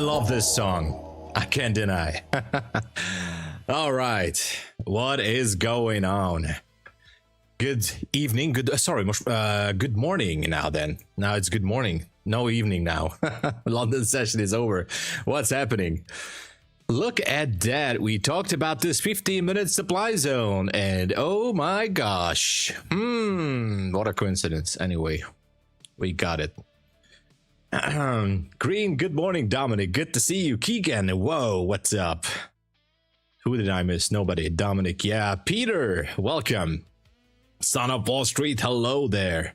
love this song. I can't deny. All right. What is going on? Good evening. Good morning now then. Now it's good morning. No evening now. London session is over. What's happening? Look at that. We talked about this 15-minute supply zone and oh my gosh. What a coincidence. Anyway, we got it. Green, good morning, Dominic. Good to see you. Keegan, whoa, what's up? Who did I miss? Nobody. Dominic, yeah. Peter, welcome. Son of Wall Street, hello there.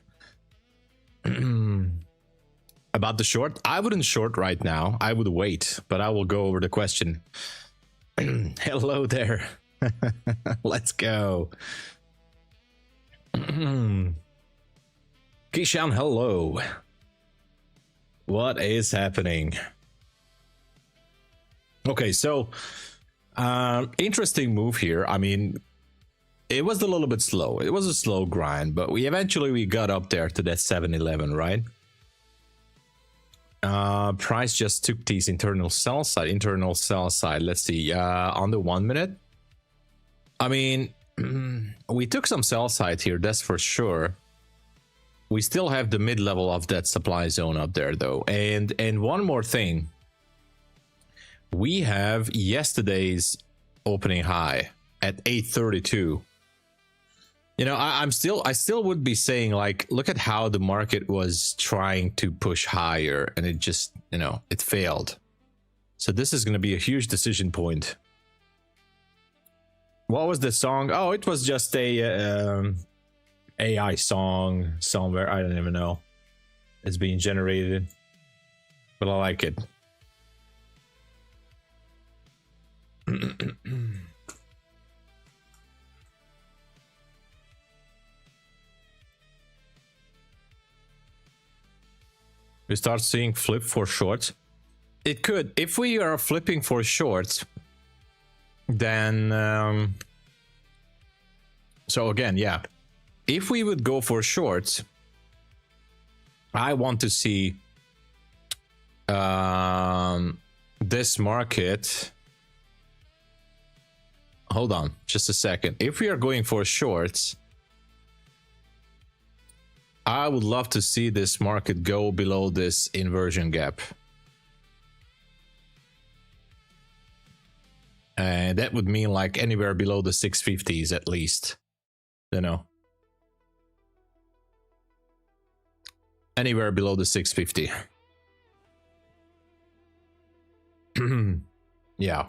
About the short, I wouldn't short right now. I would wait, but I will go over the question. Hello there. Let's go. Kishan, hello. What is happening? Okay, so interesting move here. I mean, it was a little bit slow. It was a slow grind, but we eventually got up there to that 711, right? Price just took these internal sell side. Let's see, on the 1 minute. I mean, we took some sell side here, that's for sure. We still have the mid level of that supply zone up there though. And one more thing, we have yesterday's opening high at 832. You know, I still would be saying, like, look at how the market was trying to push higher and it just, you know, it failed. So this is going to be a huge decision point. What was the song? Oh, it was just a AI song somewhere. I don't even know. It's being generated, but I like it. We start seeing flip for shorts. It could, if we are flipping for shorts, then so again, yeah, if we would go for shorts, I want to see this market. Hold on just a second. If we are going for shorts, I would love to see this market go below this inversion gap. And that would mean like anywhere below the 650s at least. You know. Anywhere below the 650. Yeah.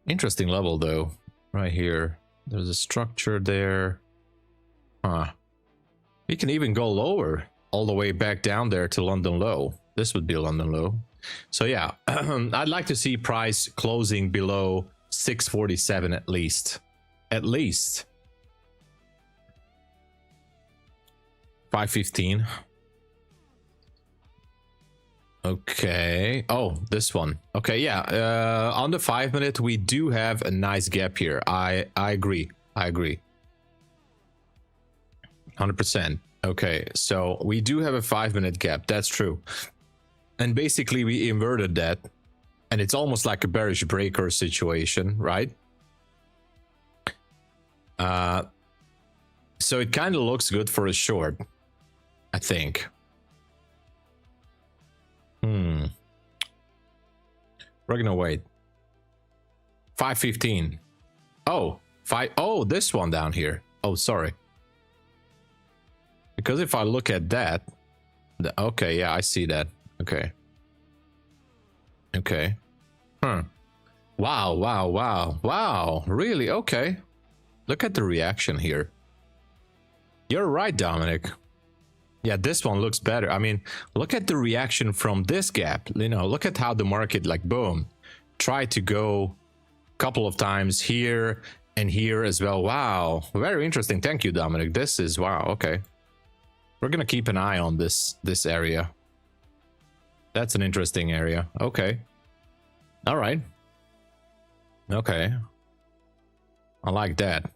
Interesting level though, right here. There's a structure there. We can even go lower, all the way back down there to London low. This would be a London low. So yeah, I'd like to see price closing below 647 at least. At least 515. Okay. Oh, this one. Okay, yeah. On the 5 minute, we do have a nice gap here. I agree. I agree. 100%. Okay, so we do have a 5 minute gap. That's true. And basically, we inverted that, and it's almost like a bearish breaker situation, right? So it kind of looks good for a short, I think. We're gonna wait. 515. Oh, this one down here. Oh, sorry. Because if I look at that, okay, yeah, I see that. Okay. Okay. Wow. Really? Okay. Look at the reaction here. You're right, Dominic. Yeah, this one looks better. I mean, look at the reaction from this gap. You know, look at how the market, like, boom, tried to go a couple of times here and here as well. Wow, very interesting. Thank you, Dominic. This is, wow, okay. We're gonna keep an eye on this area. That's an interesting area. Okay. All right. Okay. I like that.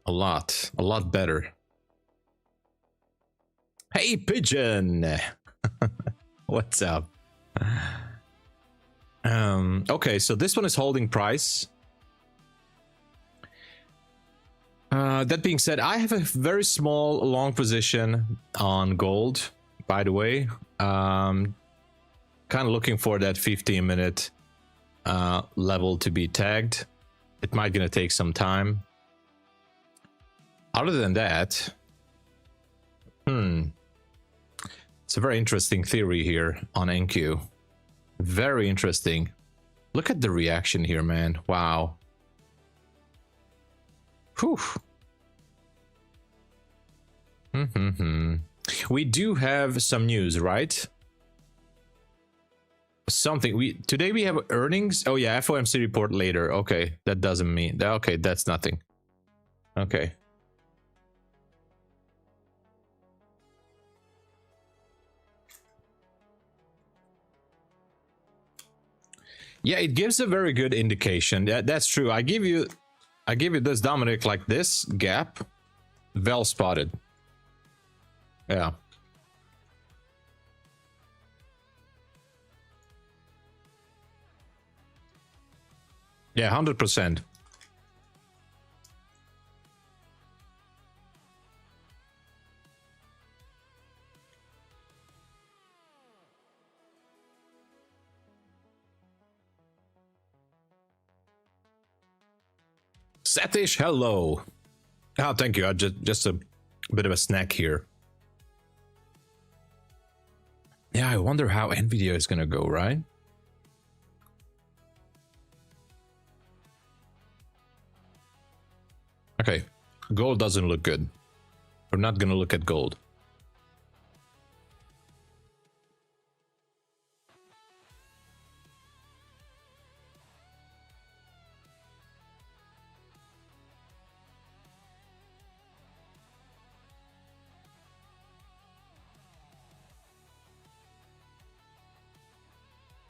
A lot better. Hey, Pigeon. What's up? Okay, so this one is holding price. That being said, I have a very small long position on gold, by the way. Kind of looking for that 15-minute level to be tagged. It might gonna take some time. Other than that, it's a very interesting theory here on NQ. Very interesting. Look at the reaction here, man. Wow. Whew. We do have some news, right? Something. Today we have earnings. Oh yeah, FOMC report later. Okay, that doesn't mean that. Okay, that's nothing. Okay. Yeah, it gives a very good indication. That's true. I give you this, Dominic, like this gap. Well spotted. Yeah. Yeah, 100%. Satish, hello. Oh, thank you. Just a bit of a snack here. Yeah, I wonder how Nvidia is gonna go, right? Okay, gold doesn't look good. We're not gonna look at gold.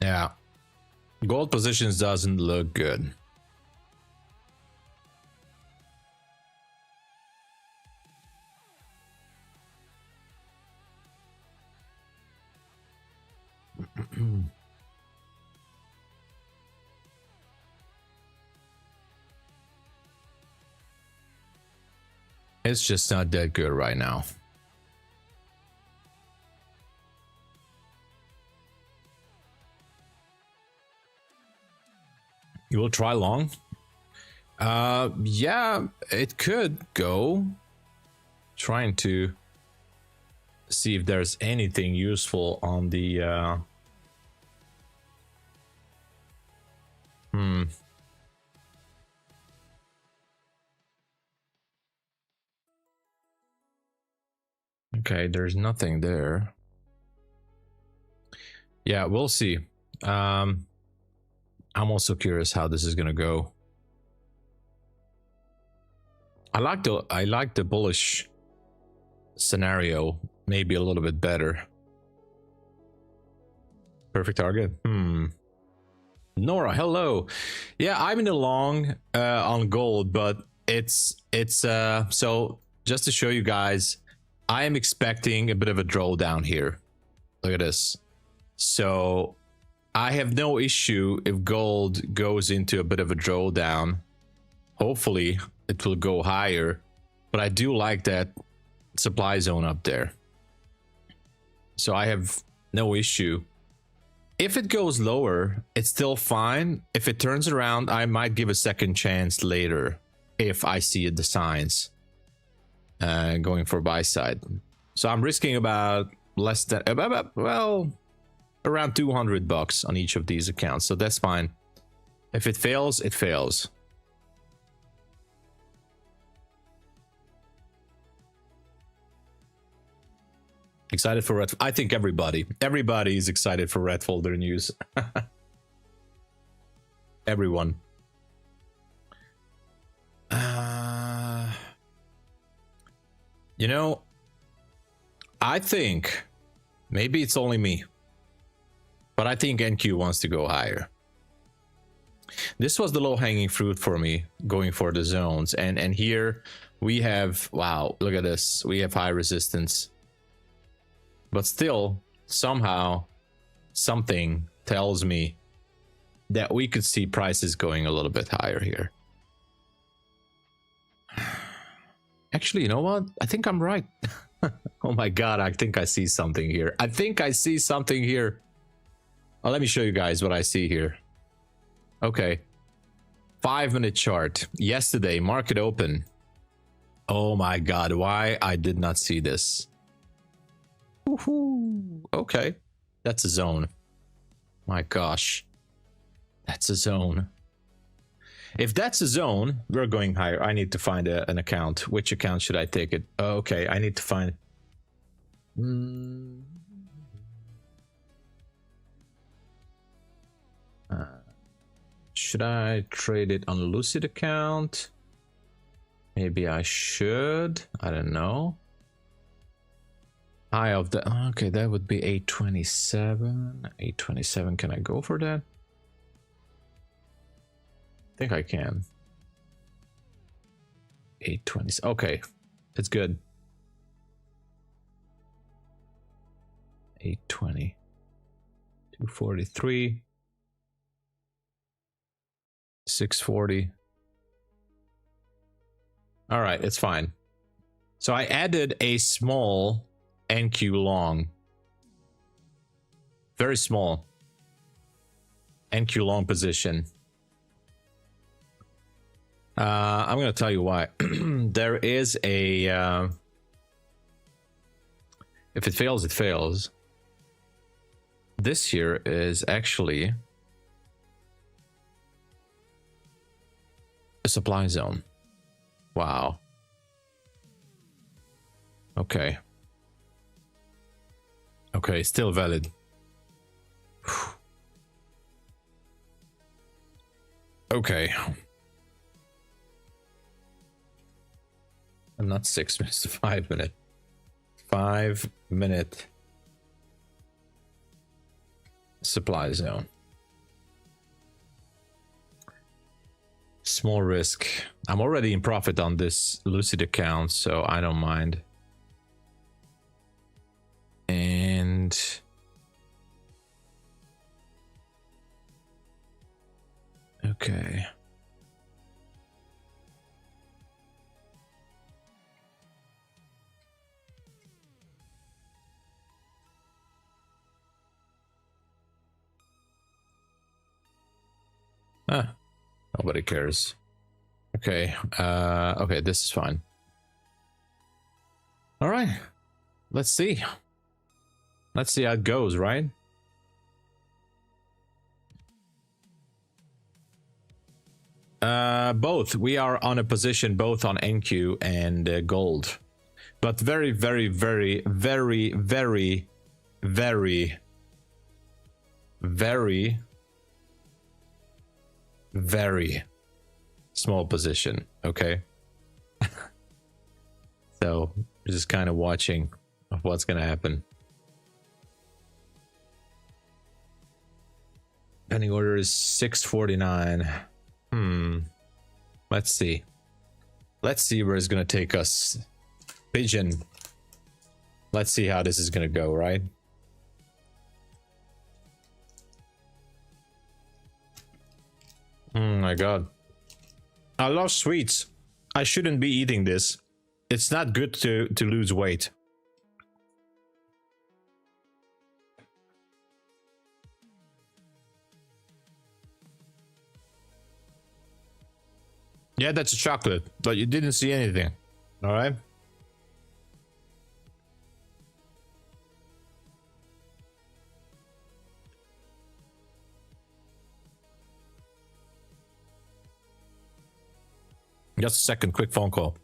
Yeah, gold positions doesn't look good. It's just not that good right now. You will try long? Yeah, it could go. Trying to see if there's anything useful on the Okay, there's nothing there. Yeah, we'll see. I'm also curious how this is gonna go. I like the bullish scenario maybe a little bit better. Perfect target. Nora, hello. Yeah, I'm in the long on gold, but it's so just to show you guys, I am expecting a bit of a drawdown here. Look at this. So I have no issue if gold goes into a bit of a drawdown. Hopefully it will go higher, but I do like that supply zone up there. So I have no issue. If it goes lower, it's still fine. If it turns around, I might give a second chance later if I see the signs going for buy side. So I'm risking about less than well around $200 on each of these accounts, so that's fine. If it fails, it fails. Excited for red? I think everybody is excited for red folder news. Everyone. You know, I think maybe it's only me, but I think NQ wants to go higher. This was the low-hanging fruit for me, going for the zones, and here we have, wow, look at this, we have high resistance. But still, somehow, something tells me that we could see prices going a little bit higher here. Actually, you know what? I think I'm right. Oh my god, I think I see something here. I think I see something here. Oh, let me show you guys what I see here. Okay. 5-minute chart. Yesterday, market open. Oh my god, why I did not see this. Woohoo. Okay. That's a zone. My gosh. That's a zone. If that's a zone, we're going higher. I need to find an account. Which account should I take it? Oh, okay, I need to find... should I trade it on Lucid account? Maybe I should. I don't know. High of the... Okay, that would be 827. 827, can I go for that? I think I can. 820. Okay, it's good. 820. 243. 640. All right, it's fine. So I added a small NQ long. Very small NQ long position. I'm going to tell you why. There is a... if it fails, it fails. This here is actually a supply zone. Wow. Okay. Okay, still valid. Okay. And not 6 minutes, 5 minute. 5 minute supply zone. Small risk. I'm already in profit on this Lucid account, so I don't mind. And okay. Ah, nobody cares. Okay, okay, this is fine. All right, let's see. Let's see how it goes, right? Both. We are on a position both on NQ and gold. But very, very, very, very, very, very, very, very small position, okay? So, we're just kind of watching of what's gonna happen. Pending order is 649. Let's see. Let's see where it's gonna take us. Pigeon. Let's see how this is gonna go, right? Oh my god. I love sweets. I shouldn't be eating this. It's not good to lose weight. Yeah, that's a chocolate, but you didn't see anything. All right. Just a second, quick phone call.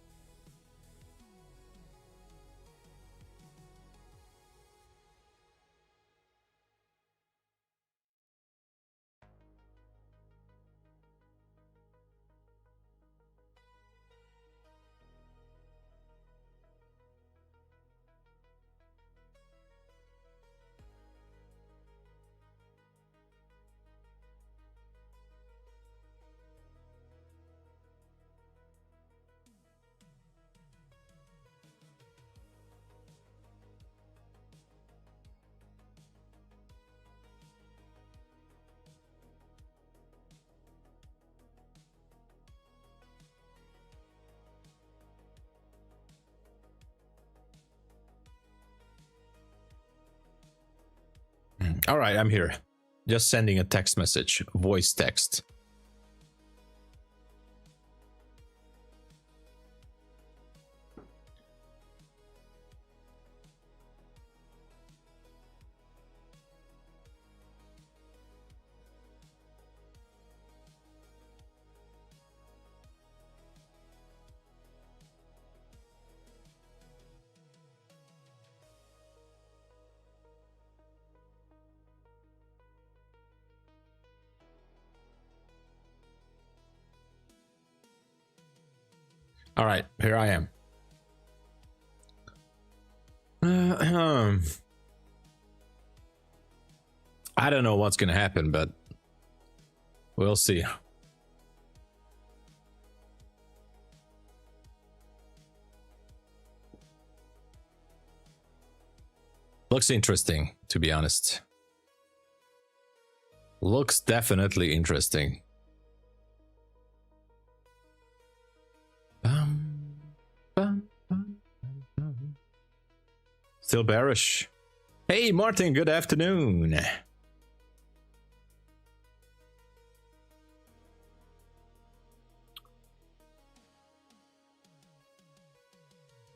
All right, I'm here. Just sending a text message, voice text. All right, here I am. I don't know what's gonna happen, but we'll see. Looks interesting, to be honest. Looks definitely interesting. Still bearish. Hey Martin, good afternoon.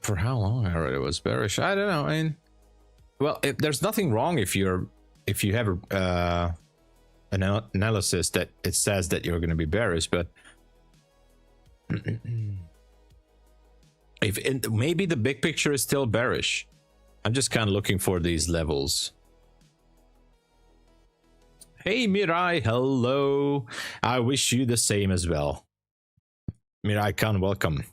For how long I already was bearish? I don't know. I mean, well, there's nothing wrong if you have an analysis that it says that you're going to be bearish, but maybe the big picture is still bearish. I'm just kind of looking for these levels. Hey Mirai, hello. I wish you the same as well. Mirai Khan, welcome.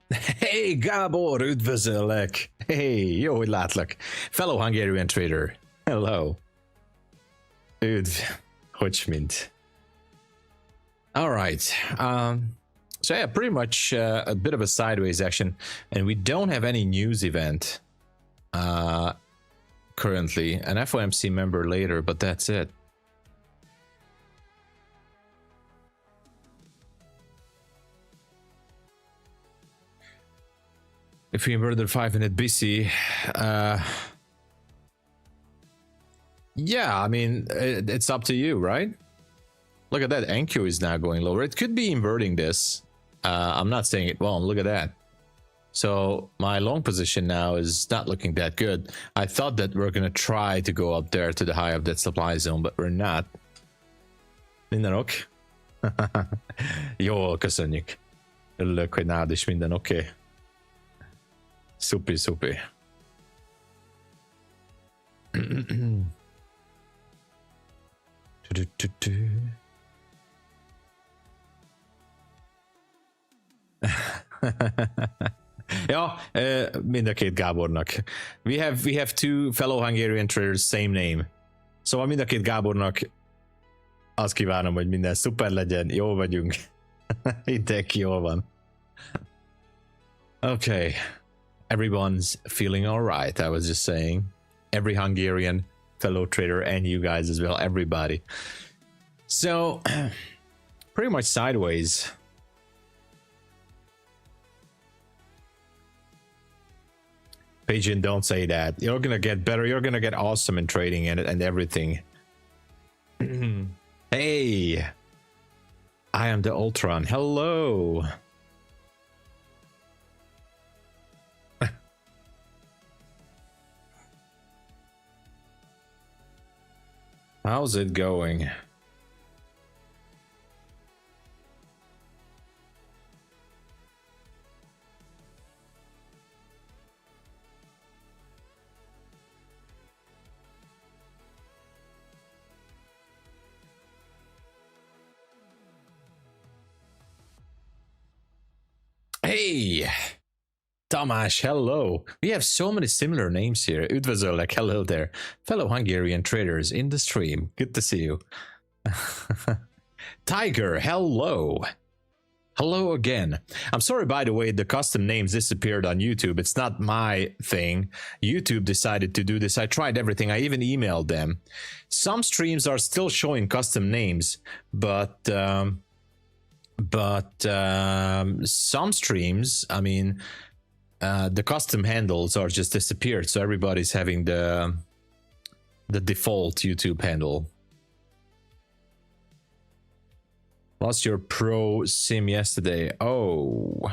Hey Gábor, üdvözöllek. Hey, jó, hogy látlak. Fellow Hungarian trader. Hello. Üdv, hogy mint. All right. So yeah, pretty much a bit of a sideways action, and we don't have any news event currently. An FOMC member later, but that's it. If we inverted 5-minute BC, yeah, I mean, it's up to you, right? Look at that, NQ is now going lower. It could be inverting this. I'm not saying it won't. Look at that. So my long position now is not looking that good. I thought that we're going to try to go up there to the high of that supply zone, but we're not. Minden ok? Jó, köszönjük. Örülök, hogy nálad is minden oké. Okay. Szupi, szupi. Ja, mind a két Gábornak. We have two fellow Hungarian traders, same name. Szóval mind a két Gábornak azt kívánom, hogy minden szuper legyen, jól vagyunk. Mindenki jól van. Okay. Everyone's feeling all right. I was just saying. Every Hungarian fellow trader and you guys as well. Everybody. So, pretty much sideways. Pigeon, don't say that. You're gonna get better. You're gonna get awesome in trading and everything. Hey, I am the Ultron. Hello. How's it going? Hey, Tamás, hello. We have so many similar names here. Üdvözöllek, hello there. Fellow Hungarian traders in the stream. Good to see you. Tiger, hello. Hello again. I'm sorry, by the way, the custom names disappeared on YouTube. It's not my thing. YouTube decided to do this. I tried everything. I even emailed them. Some streams are still showing custom names, but But some streams, I mean, the custom handles are just disappeared, so everybody's having the default YouTube handle. Lost your pro sim yesterday. Oh,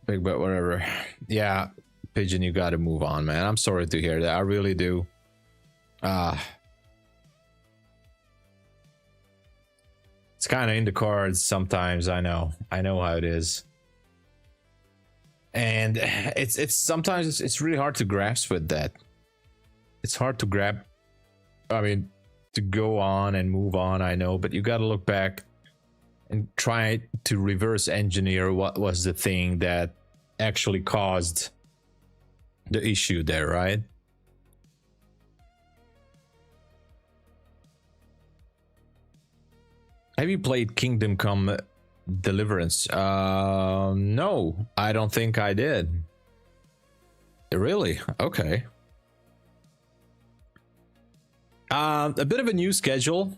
big bet, whatever. Yeah, Pigeon, you got to move on, man. I'm sorry to hear that. I really do. It's kind of in the cards sometimes. I know how it is. And it's sometimes it's really hard to grasp with that. It's hard to grab, I mean, to go on and move on, I know, but you got to look back and try to reverse engineer what was the thing that actually caused the issue there, right? Have you played Kingdom Come Deliverance? No, I don't think I did. Really? Okay. A bit of a new schedule.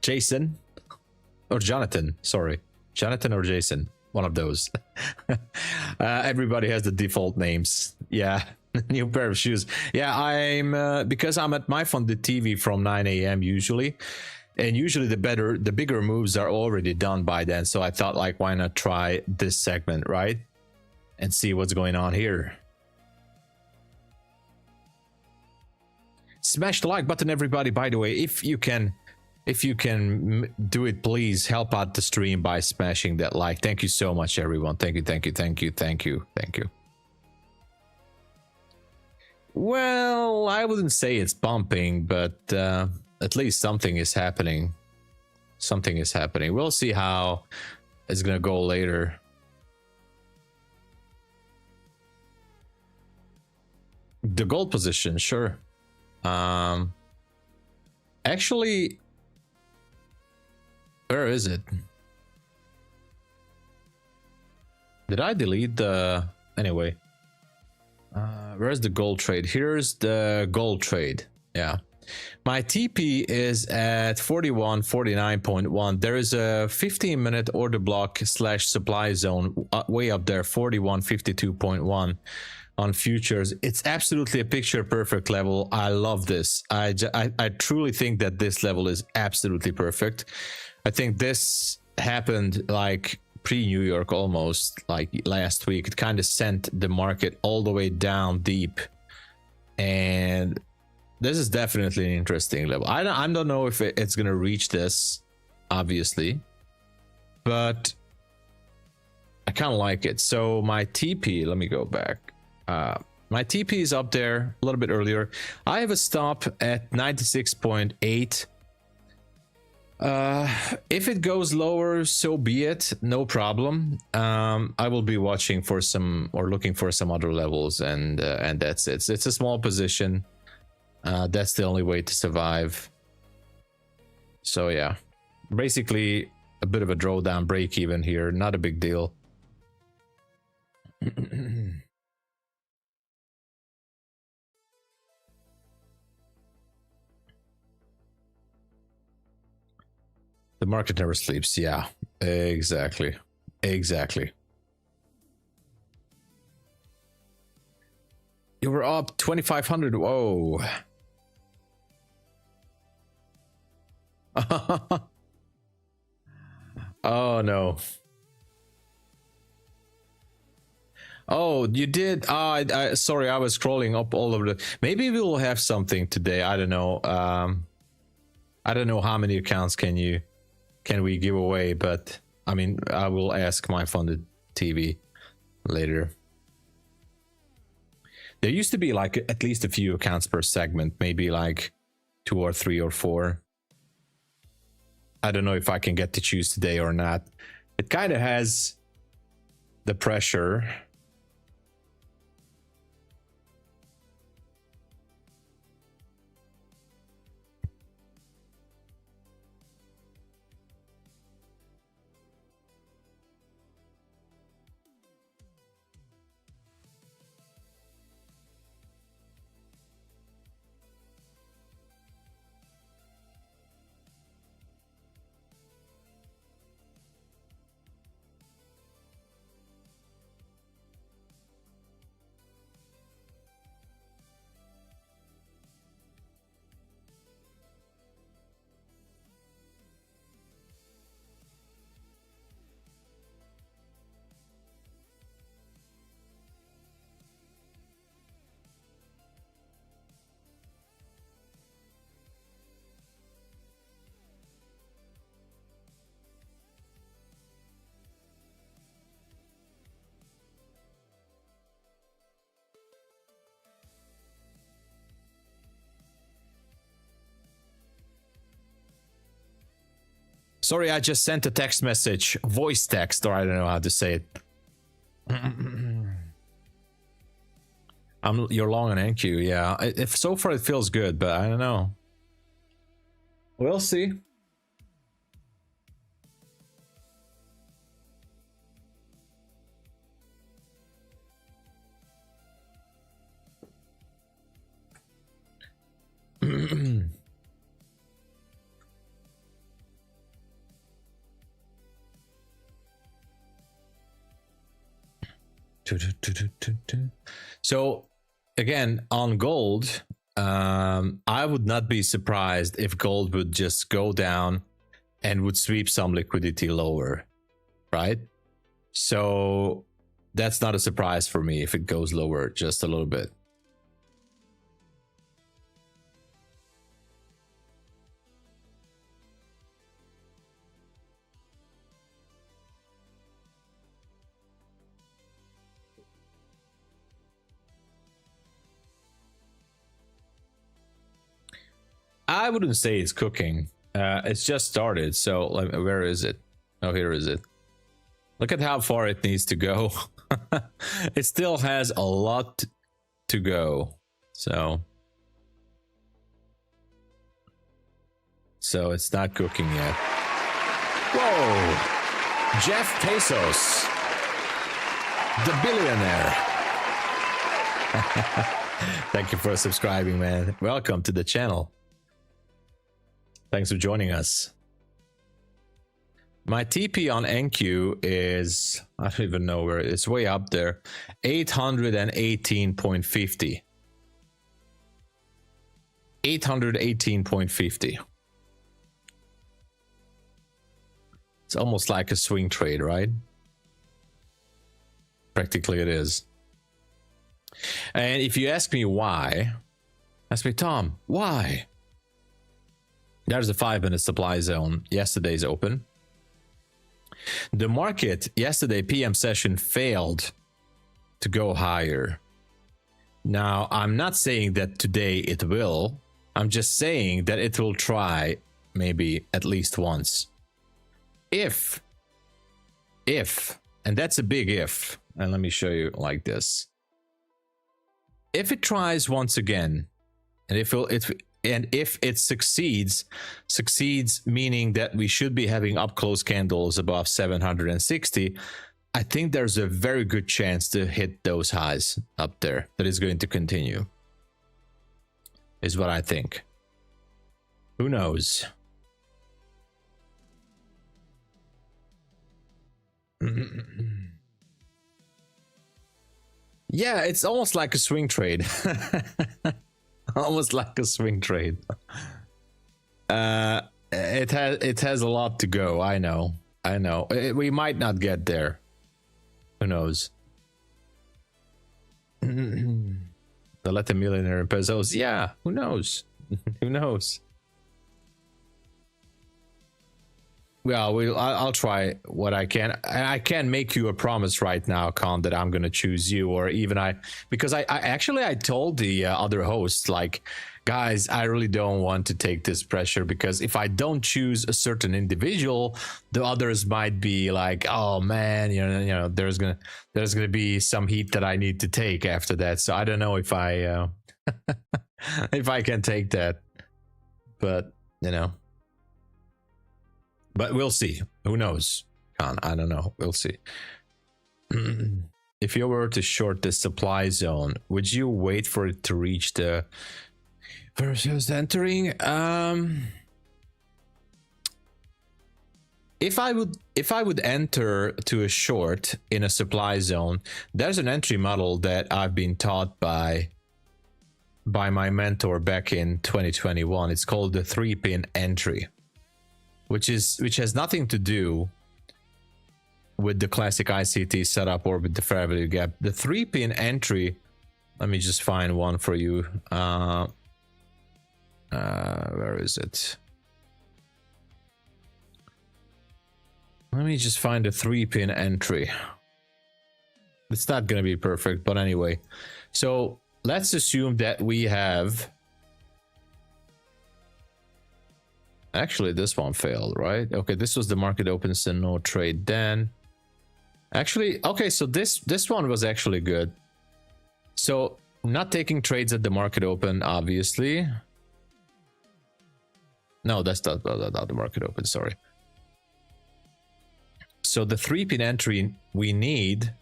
Jason or Jonathan, sorry. Jonathan or Jason, one of those. Everybody has the default names. Yeah, new pair of shoes. Yeah, I'm because I'm at MyFunded TV from 9 a.m. usually. And usually the bigger moves are already done by then. So I thought, like, why not try this segment, right? And see what's going on here. Smash the like button, everybody. By the way, if you can do it, please help out the stream by smashing that like. Thank you so much, everyone. Thank you. Well, I wouldn't say it's bumping, but at least something is happening. Something is happening. We'll see how it's gonna go later. The gold position, sure. Actually, where is it? Did I delete the... Anyway, where's the gold trade? Here's the gold trade. Yeah, my TP is at 4149.1. There is a 15-minute order block / supply zone way up there, 4152.1 on futures. It's absolutely a picture perfect level. I love this. I truly think that this level is absolutely perfect. I think this happened like pre-New York, almost like last week. It kind of sent the market all the way down deep, and this is definitely an interesting level. I don't know if it's gonna reach this, obviously, but I kind of like it. So my TP, let me go back. My TP is up there a little bit earlier. I have a stop at 96.8. If it goes lower, so be it, no problem. I will be watching for some, or looking for some other levels, and that's it. It's a small position. That's the only way to survive. So yeah, basically a bit of a drawdown, break even here, not a big deal. The market never sleeps. Yeah, exactly. You were up 2,500. Whoa. Oh no. Oh, you did. I sorry, I was scrolling up all over the... Maybe we will have something today. I don't know. I don't know how many accounts can we give away, but I mean, I will ask MyFunded TV later. There used to be like at least a few accounts per segment, maybe like 2 or 3 or 4. I don't know if I can get to choose today or not. It kind of has the pressure. Sorry, I just sent a text message, voice text, or I don't know how to say it. You're long on NQ, yeah. If so far it feels good, but I don't know. We'll see. So again, on gold, I would not be surprised if gold would just go down and would sweep some liquidity lower, right? So that's not a surprise for me if it goes lower just a little bit. I wouldn't say it's cooking. It's just started. So where is it? Oh, here is it. Look at how far it needs to go. It still has a lot to go. So it's not cooking yet. Whoa! Jeff Bezos, the billionaire. Thank you for subscribing, man. Welcome to the channel. Thanks for joining us. My TP on NQ is, I don't even know where it's way up there, 818.50. 818.50. It's almost like a swing trade, right? Practically it is. And if you ask me why, ask me, Tom, why? There's a 5-minute supply zone, yesterday's open. The market yesterday PM session failed to go higher. Now, I'm not saying that today it will. I'm just saying that it will try maybe at least once. If, and that's a big if, and let me show you like this. If it tries once again, and if it succeeds meaning that we should be having up close candles above 760, I think there's a very good chance to hit those highs up there. That is going to continue, is what I think. Who knows? Yeah, it's almost like a swing trade. Almost like a swing trade. It has a lot to go. I know. We might not get there. Who knows? The let the millionaire in pesos. Yeah, who knows? Who knows? Well, I'll try what I can. I can't make you a promise right now, Khan, that I'm gonna choose you, or even because I actually told the other hosts, like, guys, I really don't want to take this pressure, because if I don't choose a certain individual, the others might be like, oh man, you know, there's gonna be some heat that I need to take after that. So I don't know if I if I can take that, but you know. But we'll see. Who knows? I don't know. We'll see. If you were to short the supply zone, would you wait for it to reach the versus entering? If I would enter to a short in a supply zone, there's an entry model that I've been taught by my mentor back in 2021. It's called the 3-pin entry. Which has nothing to do with the classic ICT setup or with the fair value gap. The 3-pin entry, let me just find one for you. Where is it? Let me just find a 3-pin entry. It's not going to be perfect, but anyway. So let's assume that we have Actually, this one failed, right? Okay, this was the market open, so no trade then. Actually, okay, so this one was actually good. So not taking trades at the market open, obviously. No, that's not the market open, sorry. So the 3-pin entry, we need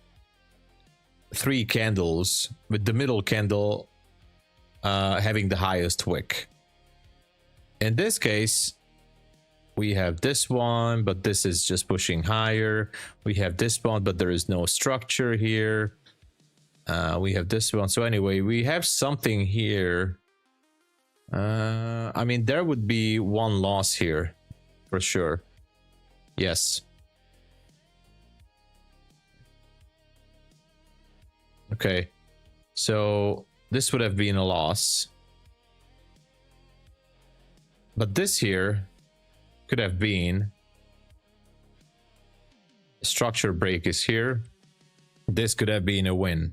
3 candles with the middle candle having the highest wick. In this case, we have this one, but this is just pushing higher. We have this one, but there is no structure here. We have this one. So anyway, we have something here. I mean, there would be one loss here for sure. Yes. Okay. So this would have been a loss. But this here could have been structure break is here. This could have been a win.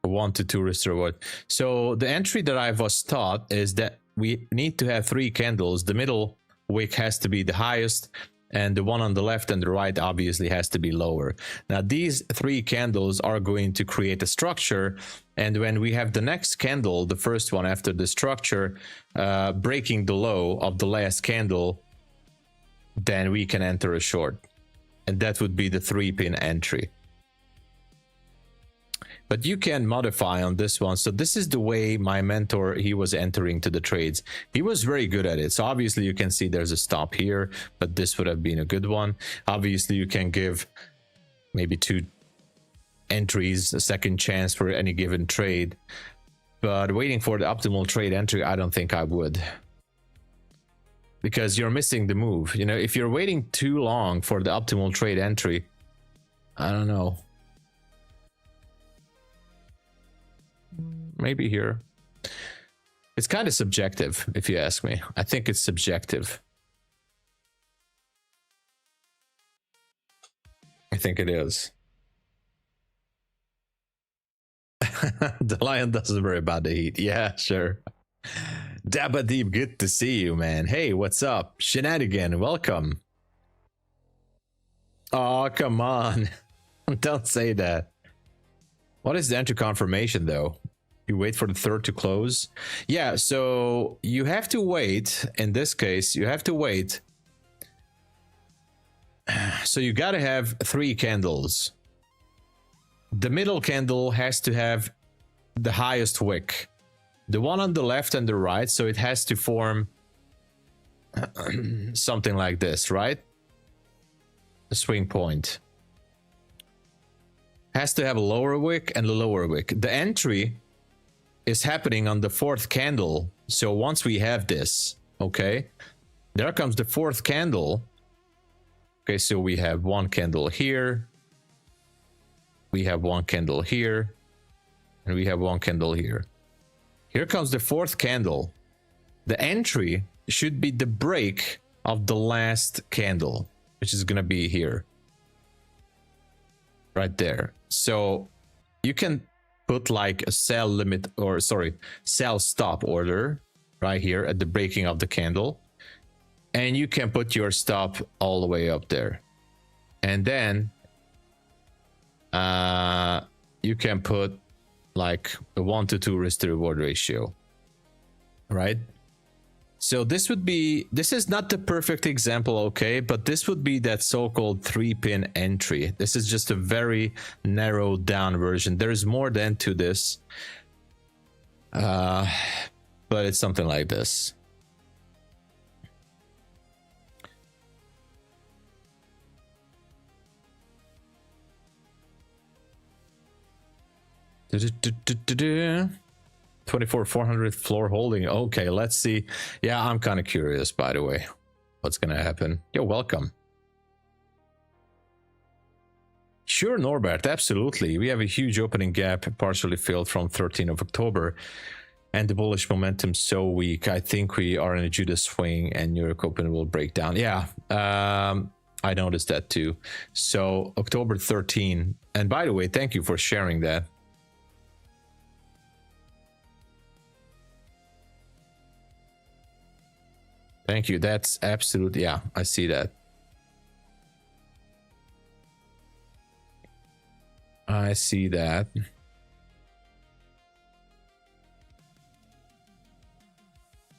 1 to 2 risk reward. So the entry that I was taught is that we need to have 3 candles. The middle wick has to be the highest, and the one on the left and the right obviously has to be lower. Now these 3 candles are going to create a structure, and when we have the next candle, the first one after the structure, breaking the low of the last candle, then we can enter a short, and that would be the 3-pin entry. But you can modify on this one. So this is the way my mentor, he was entering to the trades. He was very good at it. So obviously you can see there's a stop here, but this would have been a good one. Obviously you can give maybe 2 entries a second chance for any given trade, but waiting for the optimal trade entry, I don't think I would, because you're missing the move. You know, if you're waiting too long for the optimal trade entry, I don't know. Maybe here. It's kind of subjective, if you ask me. I think it's subjective. I think it is. The lion doesn't worry about the heat. Yeah, sure. Dabba Deep, good to see you, man. Hey, what's up? Shenanigan, welcome. Oh, come on. Don't say that. What is the entry confirmation, though? You wait for the third to close? Yeah, so you have to wait. In this case, you have to wait. So you gotta have 3 candles. The middle candle has to have the highest wick. The one on the left and the right, so it has to form something like this, right? The swing point has to have a lower wick and a lower wick. The entry is happening on the 4th candle. So once we have this, okay, there comes the 4th candle. Okay, so we have 1 candle here, we have 1 candle here, and we have 1 candle here. Here comes the 4th candle. The entry should be the break of the last candle, which is gonna be here, right there. So you can put like a sell limit, or sorry, sell stop order right here at the breaking of the candle, and you can put your stop all the way up there, and then you can put like a 1 to 2 risk to reward ratio, right? So this would be, this is not the perfect example, okay, but this would be that so-called 3-pin entry. This is just a very narrowed down version. There's more than to this, but it's something like this. Do-do-do-do-do-do. 24,400 floor holding. Okay, let's see. Yeah, I'm kind of curious, by the way, what's gonna happen. You're welcome. Sure, Norbert, absolutely. We have a huge opening gap, partially filled from 13th of October, and the bullish momentum so weak. I think we are in a Judas swing, and New York Open will break down. Yeah, I noticed that too. So October 13. And by the way, thank you for sharing that. Thank you. That's absolutely, yeah, I see that. I see that.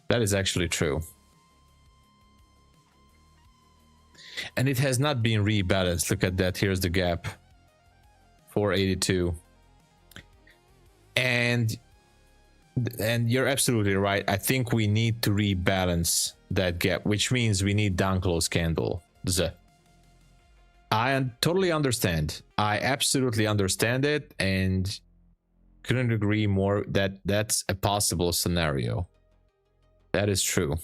That is actually true. And it has not been rebalanced. Look at that. Here's the gap. 482. And you're absolutely right. I think we need to rebalance that gap, which means we need down close candles. I totally understand. I absolutely understand it and couldn't agree more that that's a possible scenario. That is true.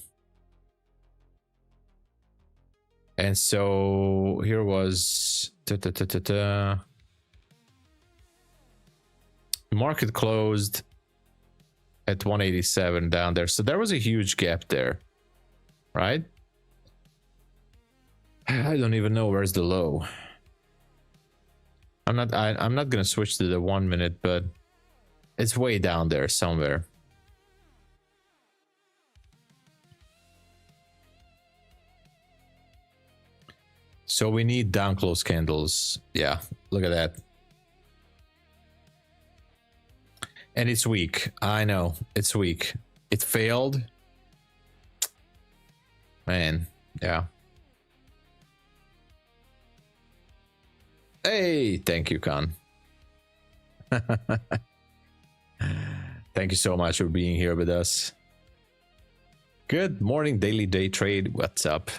And so here was market closed at 187 down there. So there was a huge gap there, right? I don't even know where's the low. I'm not gonna switch to the 1 minute, but it's way down there somewhere. So we need down close candles. Yeah, look at that. And it's weak. I know, it's weak. It failed. Man, yeah. Hey, thank you, Khan. Thank you so much for being here with us. Good morning, daily day trade. What's up?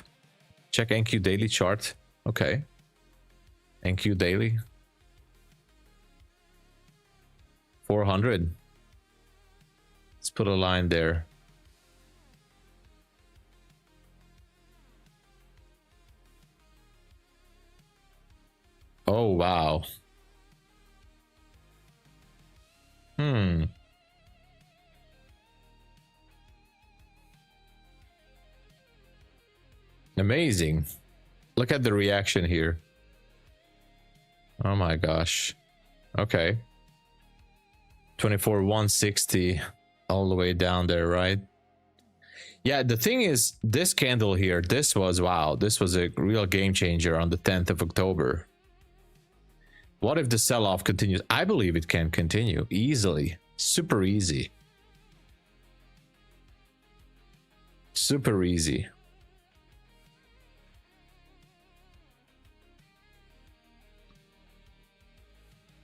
Check NQ daily chart. Okay. NQ daily. 400. Let's put a line there. Oh, wow. Amazing. Look at the reaction here. Oh my gosh. Okay. 24,160 all the way down there, right? Yeah, the thing is, this candle here, this was, wow, this was a real game changer on the 10th of October. What if the sell-off continues? I believe it can continue easily. Super easy. Super easy.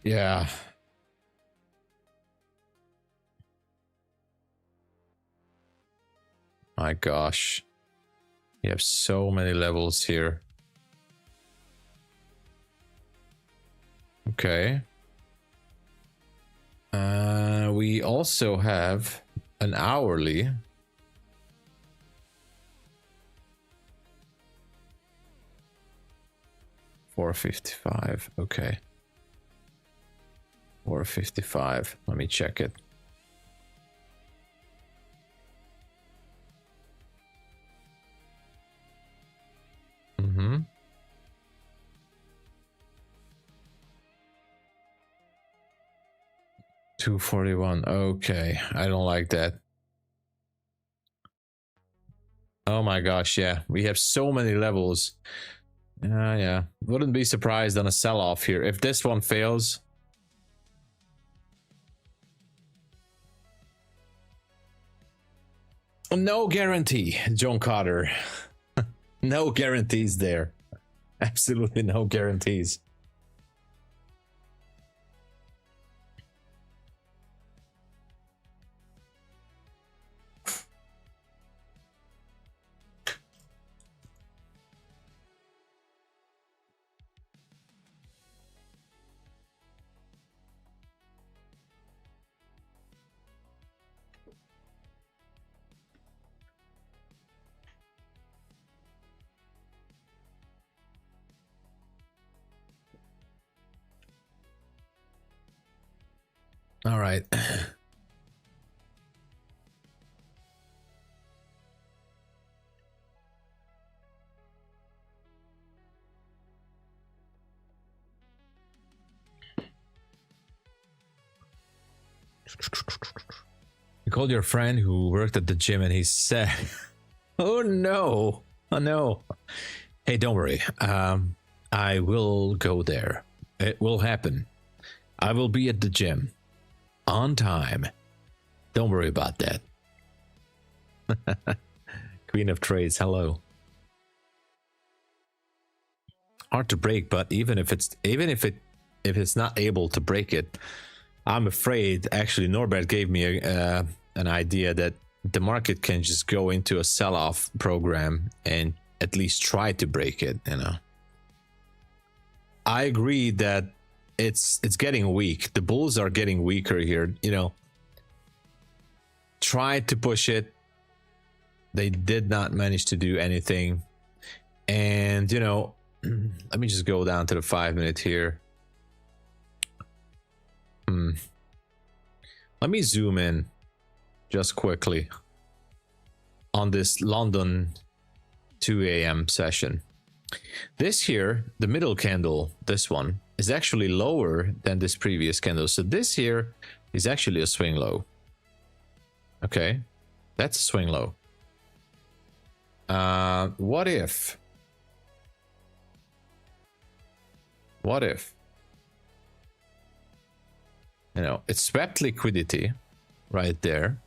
Yeah. My gosh. You have so many levels here. Okay. We also have an hourly. $4.55. Okay. 4.55. Let me check it. Mm-hmm. $2.41. Okay, I don't like that. Oh my gosh, yeah, we have so many levels. Yeah, wouldn't be surprised on a sell-off here if this one fails. No guarantee, John Carter. No guarantees there. Absolutely no guarantees. All right. You called your friend who worked at the gym and he said Oh no. Oh no. Hey, don't worry. I will go there. It will happen. I will be at the gym on time. Don't worry about that. Queen of Trades, hello. Hard to break, but even if it's not able to break it, I'm afraid. Actually, Norbert gave me an idea that the market can just go into a sell-off program and at least try to break it. You know, I agree that it's getting weak. The bulls are getting weaker here. You know, tried to push it. They did not manage to do anything. And you know, let me just go down to the 5-minute here. Let me zoom in just quickly on this London 2 a.m. session. This here, the middle candle, this one, is actually lower than this previous candle. So this here is actually a swing low. Okay, that's a swing low. What if? What if? You know, it swept liquidity right there.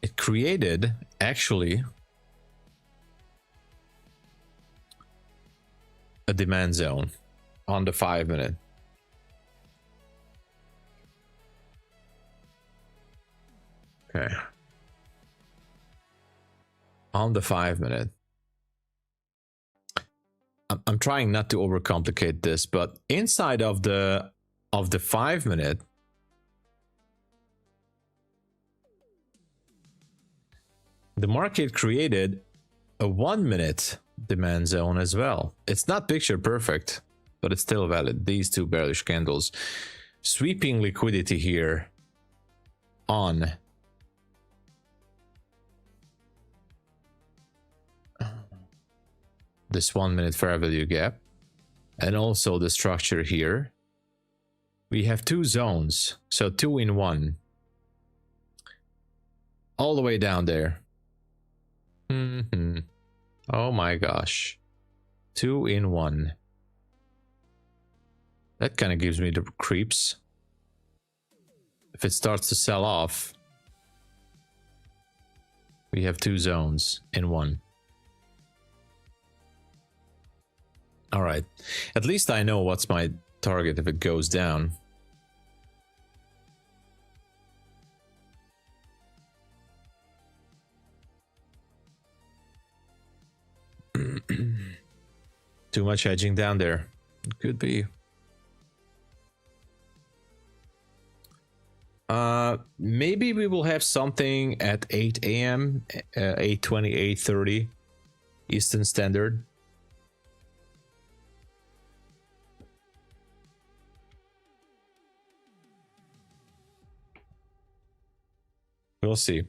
It created actually a demand zone on the 5-minute. Okay. On the 5-minute. I'm trying not to overcomplicate this, but inside of the 5-minute, the market created a 1-minute demand zone as well. It's not picture perfect, but it's still valid. These two bearish candles sweeping liquidity here on this 1-minute fair value gap, and also the structure here. We have two zones, so 2 in 1, all the way down there. Oh my gosh, 2 in 1. That kind of gives me the creeps. If it starts to sell off, we have 2 zones in 1. All right, at least I know what's my target if it goes down. Too much hedging down there. Could be. Maybe we will have something at 8 a.m. 8:20, 8:30 Eastern Standard. We'll see.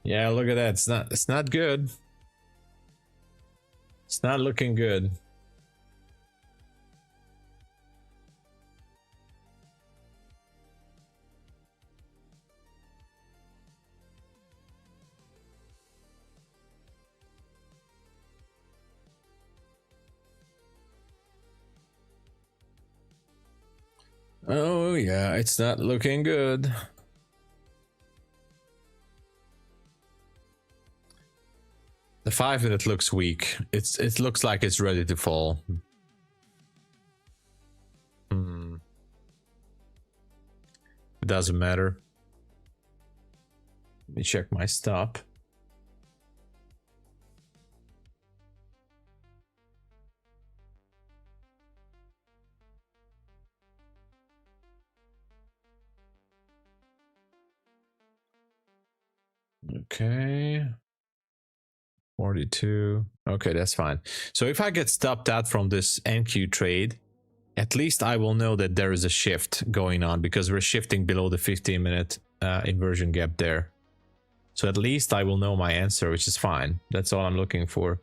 Yeah, look at that. It's not good. It's not looking good. Oh yeah, it's not looking good. The 5-minute looks weak. It looks like it's ready to fall. It doesn't matter. Let me check my stop. Okay. 42. Okay, that's fine. So if I get stopped out from this NQ trade, at least I will know that there is a shift going on because we're shifting below the 15-minute inversion gap there. So at least I will know my answer, which is fine. That's all I'm looking for.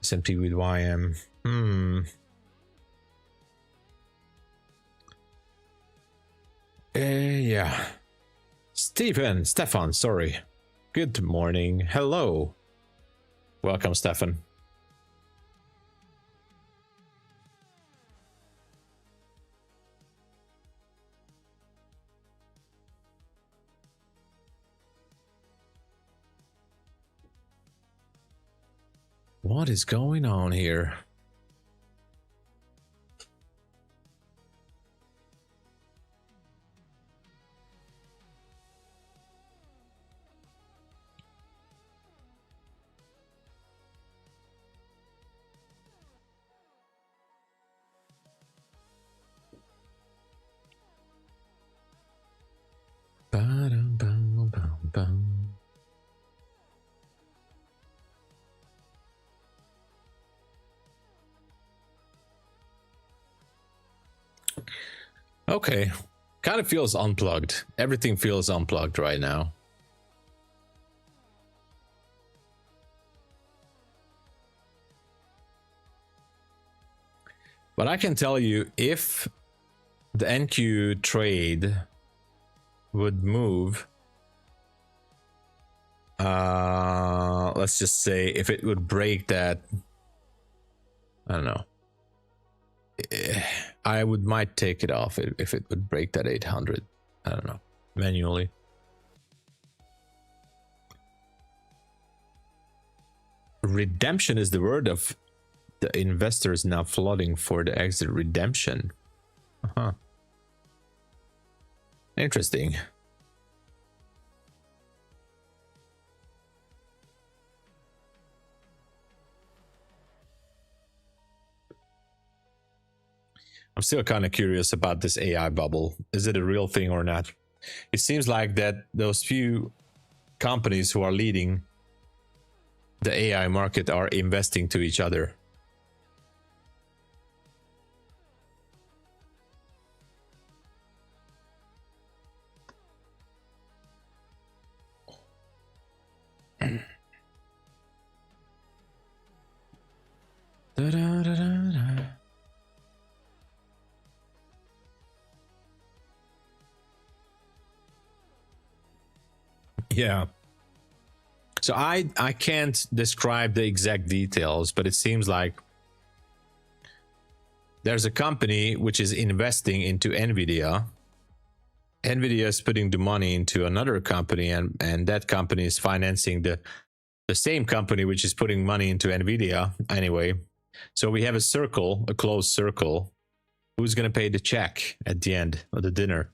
S&P with YM. Yeah. Stefan, sorry. Good morning. Hello. Welcome, Stefan. What is going on here? Okay, kind of feels unplugged. Everything feels unplugged right now. But I can tell you, if the NQ trade would move, let's just say if it would break that, I don't know, I might take it off if it would break that 800. I don't know, manually. Redemption is the word of the investors now flooding for the exit redemption. Interesting. I'm still kind of curious about this AI bubble. Is it a real thing or not? It seems like that those few companies who are leading the AI market are investing to each other. Yeah. So I can't describe the exact details, but it seems like there's a company which is investing into Nvidia. Nvidia is putting the money into another company, and that company is financing the same company which is putting money into Nvidia anyway. So we have a circle, a closed circle. Who's going to pay the check at the end of the dinner?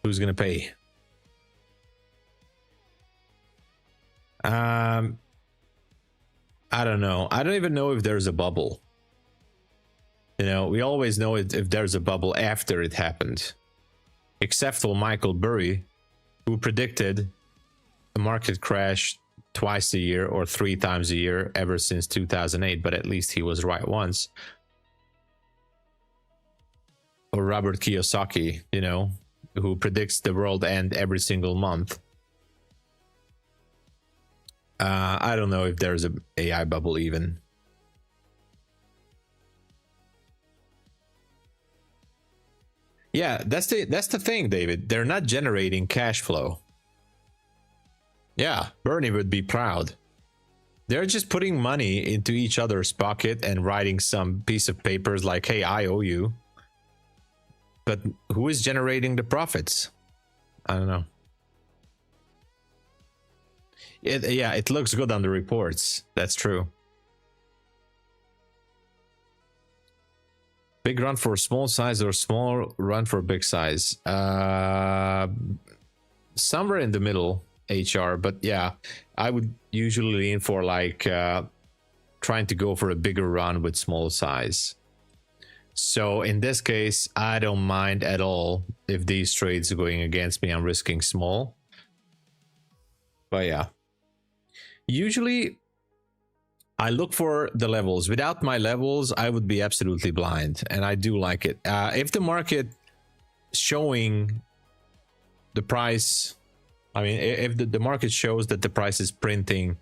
Who's going to pay? I don't know. I don't even know if there's a bubble. You know, we always know if there's a bubble after it happened. Except for Michael Burry, who predicted a market crash twice a year or 3 times a year ever since 2008, but at least he was right once. Or Robert Kiyosaki, you know, who predicts the world end every single month. I don't know if there's an AI bubble even. Yeah, that's the thing, David. They're not generating cash flow. Yeah, Bernie would be proud. They're just putting money into each other's pocket and writing some piece of papers like, hey, I owe you. But who is generating the profits? I don't know. Yeah, it looks good on the reports. That's true. Big run for small size or small run for big size? Somewhere in the middle, HR. But yeah, I would usually lean for like trying to go for a bigger run with small size. So in this case, I don't mind at all if these trades are going against me. I'm risking small. But yeah, usually I look for the levels. Without my levels, I would be absolutely blind, and I do like it. If the market showing the price, I mean, if the market shows that the price is printing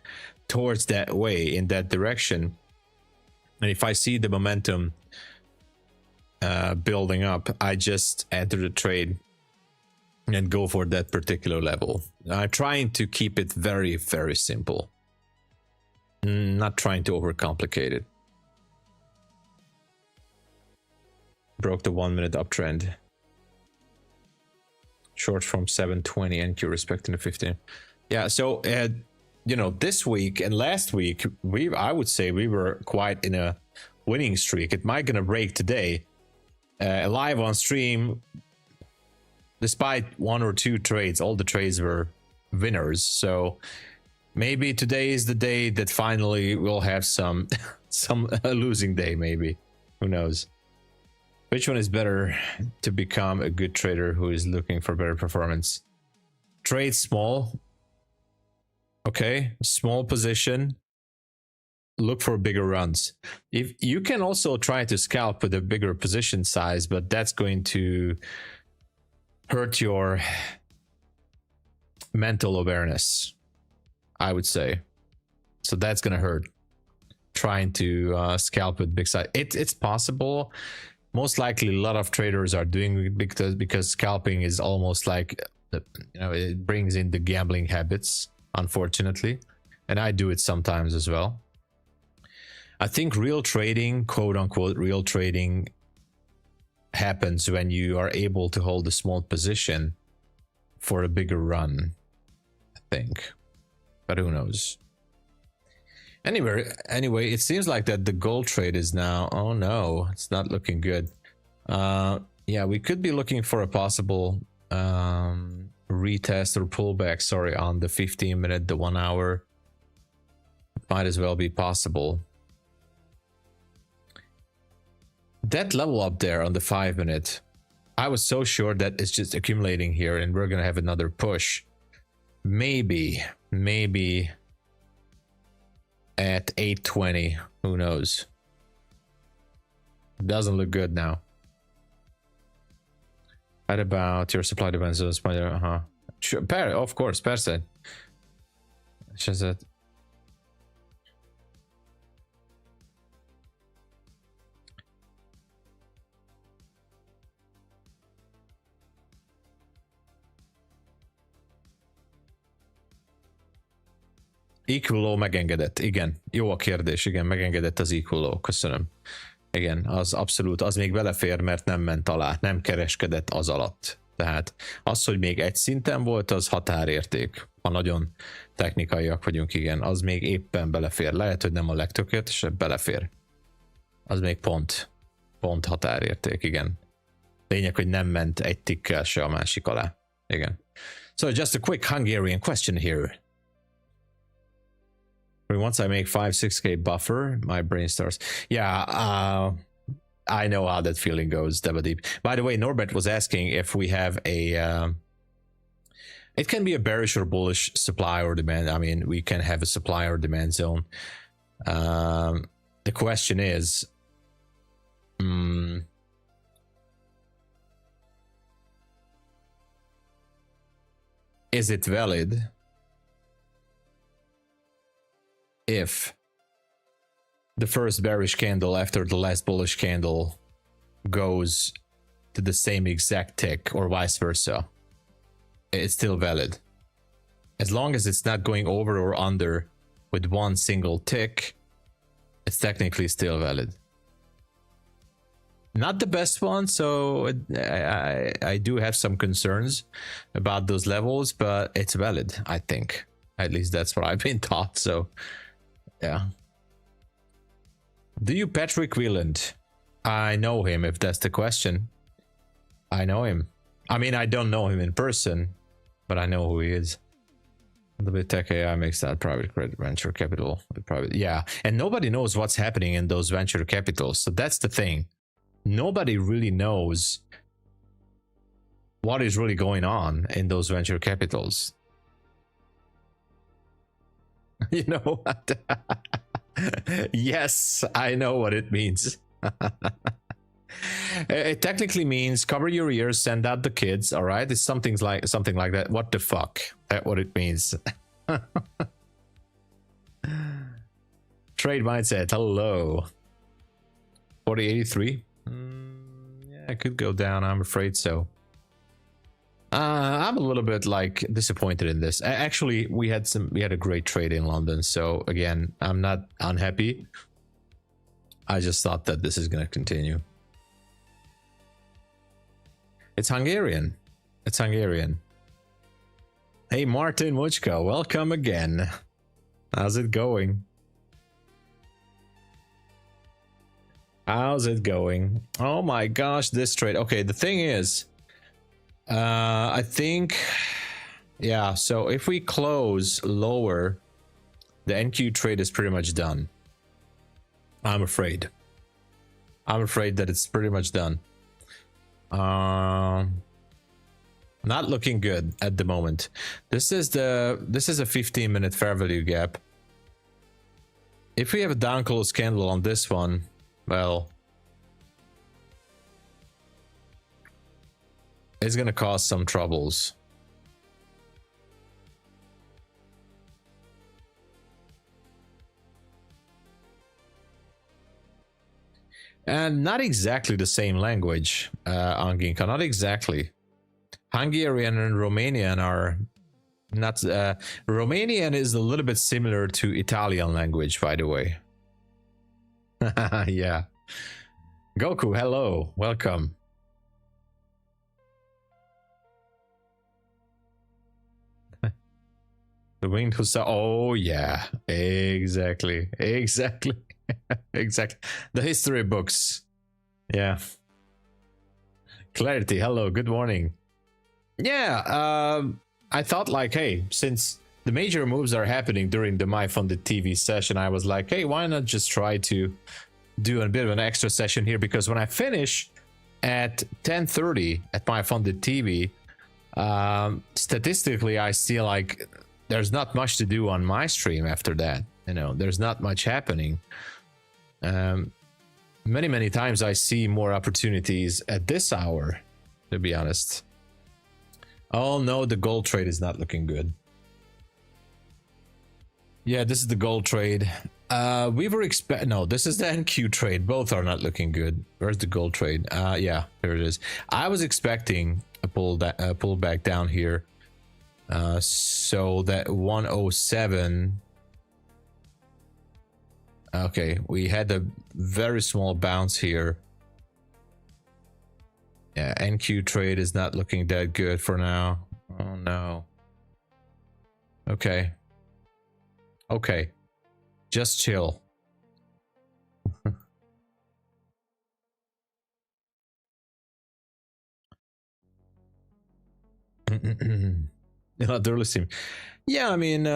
towards that way, in that direction, and if I see the momentum building up, I just enter the trade and go for that particular level. I'm trying to keep it very, very simple. Not trying to overcomplicate it. Broke the 1 minute uptrend. Short from 720 NQ respecting the 15. Yeah, so you know, this week and last week, I would say we were quite in a winning streak. It might gonna break today. Live on stream, despite 1 or 2 trades, all the trades were winners. So maybe today is the day that finally we'll have some losing day, maybe. Who knows? Which one is better to become a good trader who is looking for better performance? Trade small. Okay, small position. Look for bigger runs. If you can also try to scalp with a bigger position size, but that's going to hurt your mental awareness, I would say. So that's gonna hurt. Trying to scalp with big size. It's possible. Most likely a lot of traders are doing it because scalping is almost like, you know, it brings in the gambling habits, unfortunately. And I do it sometimes as well. I think real trading, quote unquote, real trading happens when you are able to hold a small position for a bigger run, I think. But who knows? Anyway, it seems like that the gold trade is now, oh no, it's not looking good. Yeah, we could be looking for a possible retest or pullback, sorry, on the 15-minute, the 1 hour. Might as well be possible. That level up there on the 5-minute, I was so sure that it's just accumulating here and we're gonna have another push. Maybe at 820, who knows? Doesn't look good now. What about your supply depends on spider? Sure, of course, persze. It's just that. Equal megengedett, igen. Jó a kérdés, igen, megengedett az equal, köszönöm. Igen, az abszolút, az még belefér, mert nem ment alá, nem kereskedett az alatt. Tehát az, hogy még egy szinten volt, az határérték. Ha nagyon technikaiak vagyunk, igen, az még éppen belefér. Lehet, hogy nem a legtökéletesebb, belefér. Az még pont határérték, igen. Lényeg, hogy nem ment egy tikkel se a másik alá. Igen. So just a quick Hungarian question here. Once I make 5-6k buffer, my brain starts. Yeah, I know how that feeling goes, Devadeep. By the way, Norbert was asking if we have a... it can be a bearish or bullish supply or demand. I mean, we can have a supply or demand zone. The question is... is it valid if the first bearish candle after the last bullish candle goes to the same exact tick or vice versa? It's still valid. As long as it's not going over or under with one single tick, it's technically still valid. Not the best one, so I do have some concerns about those levels, but it's valid, I think. At least that's what I've been taught, so... yeah. Do you Patrick Wieland? I know him, if that's the question. I know him. I mean, I don't know him in person, but I know who he is. The bit tech AI makes that private credit venture capital. Private, yeah. And nobody knows what's happening in those venture capitals. So that's the thing. nobody really knows what is really going on in those venture capitals. You know what? Yes, I know what it means. It technically means cover your ears, send out the kids. All right, it's something like that. What the fuck? That's what it means. Trade mindset. Hello. 4083. Yeah, it could go down. I'm afraid so. I'm a little bit like disappointed in this. Actually, we had a great trade in London, so again, I'm not unhappy. I just thought that this is going to continue. It's Hungarian. It's Hungarian. Hey, Martin Muchka, welcome again. How's it going? How's it going? Oh my gosh, this trade. Okay, the thing is, I think, yeah, so if we close lower, the NQ trade is pretty much done. I'm afraid. I'm afraid that it's pretty much done. Not looking good at the moment. This is a 15-minute fair value gap. If we have a down close candle on this one, well, it's gonna cause some troubles. And not exactly the same language, Anginka, not exactly. Hungarian and Romanian are not... Romanian is a little bit similar to Italian language, by the way. Yeah. Goku, hello, welcome. The winged hussar. Oh yeah, exactly, exactly. Exactly, the history books. Yeah. Clarity, hello, good morning. Yeah, I thought like, hey, since the major moves are happening during the MyFunded TV session, I was like, hey, why not just try to do a bit of an extra session here, because when I finish at 10:30 at MyFunded TV, statistically I see like there's not much to do on my stream after that. You know, there's not much happening. Many times I see more opportunities at this hour, to be honest. Oh no, the gold trade is not looking good. Yeah, this is the gold trade. We were no, this is the NQ trade. Both are not looking good. Where's the gold trade? Yeah, here it is. I was expecting a pull back down here. So that 107. Okay, we had a very small bounce here. Yeah, NQ trade is not looking that good for now. Oh no. Okay. Okay. Just chill. Yeah, I mean,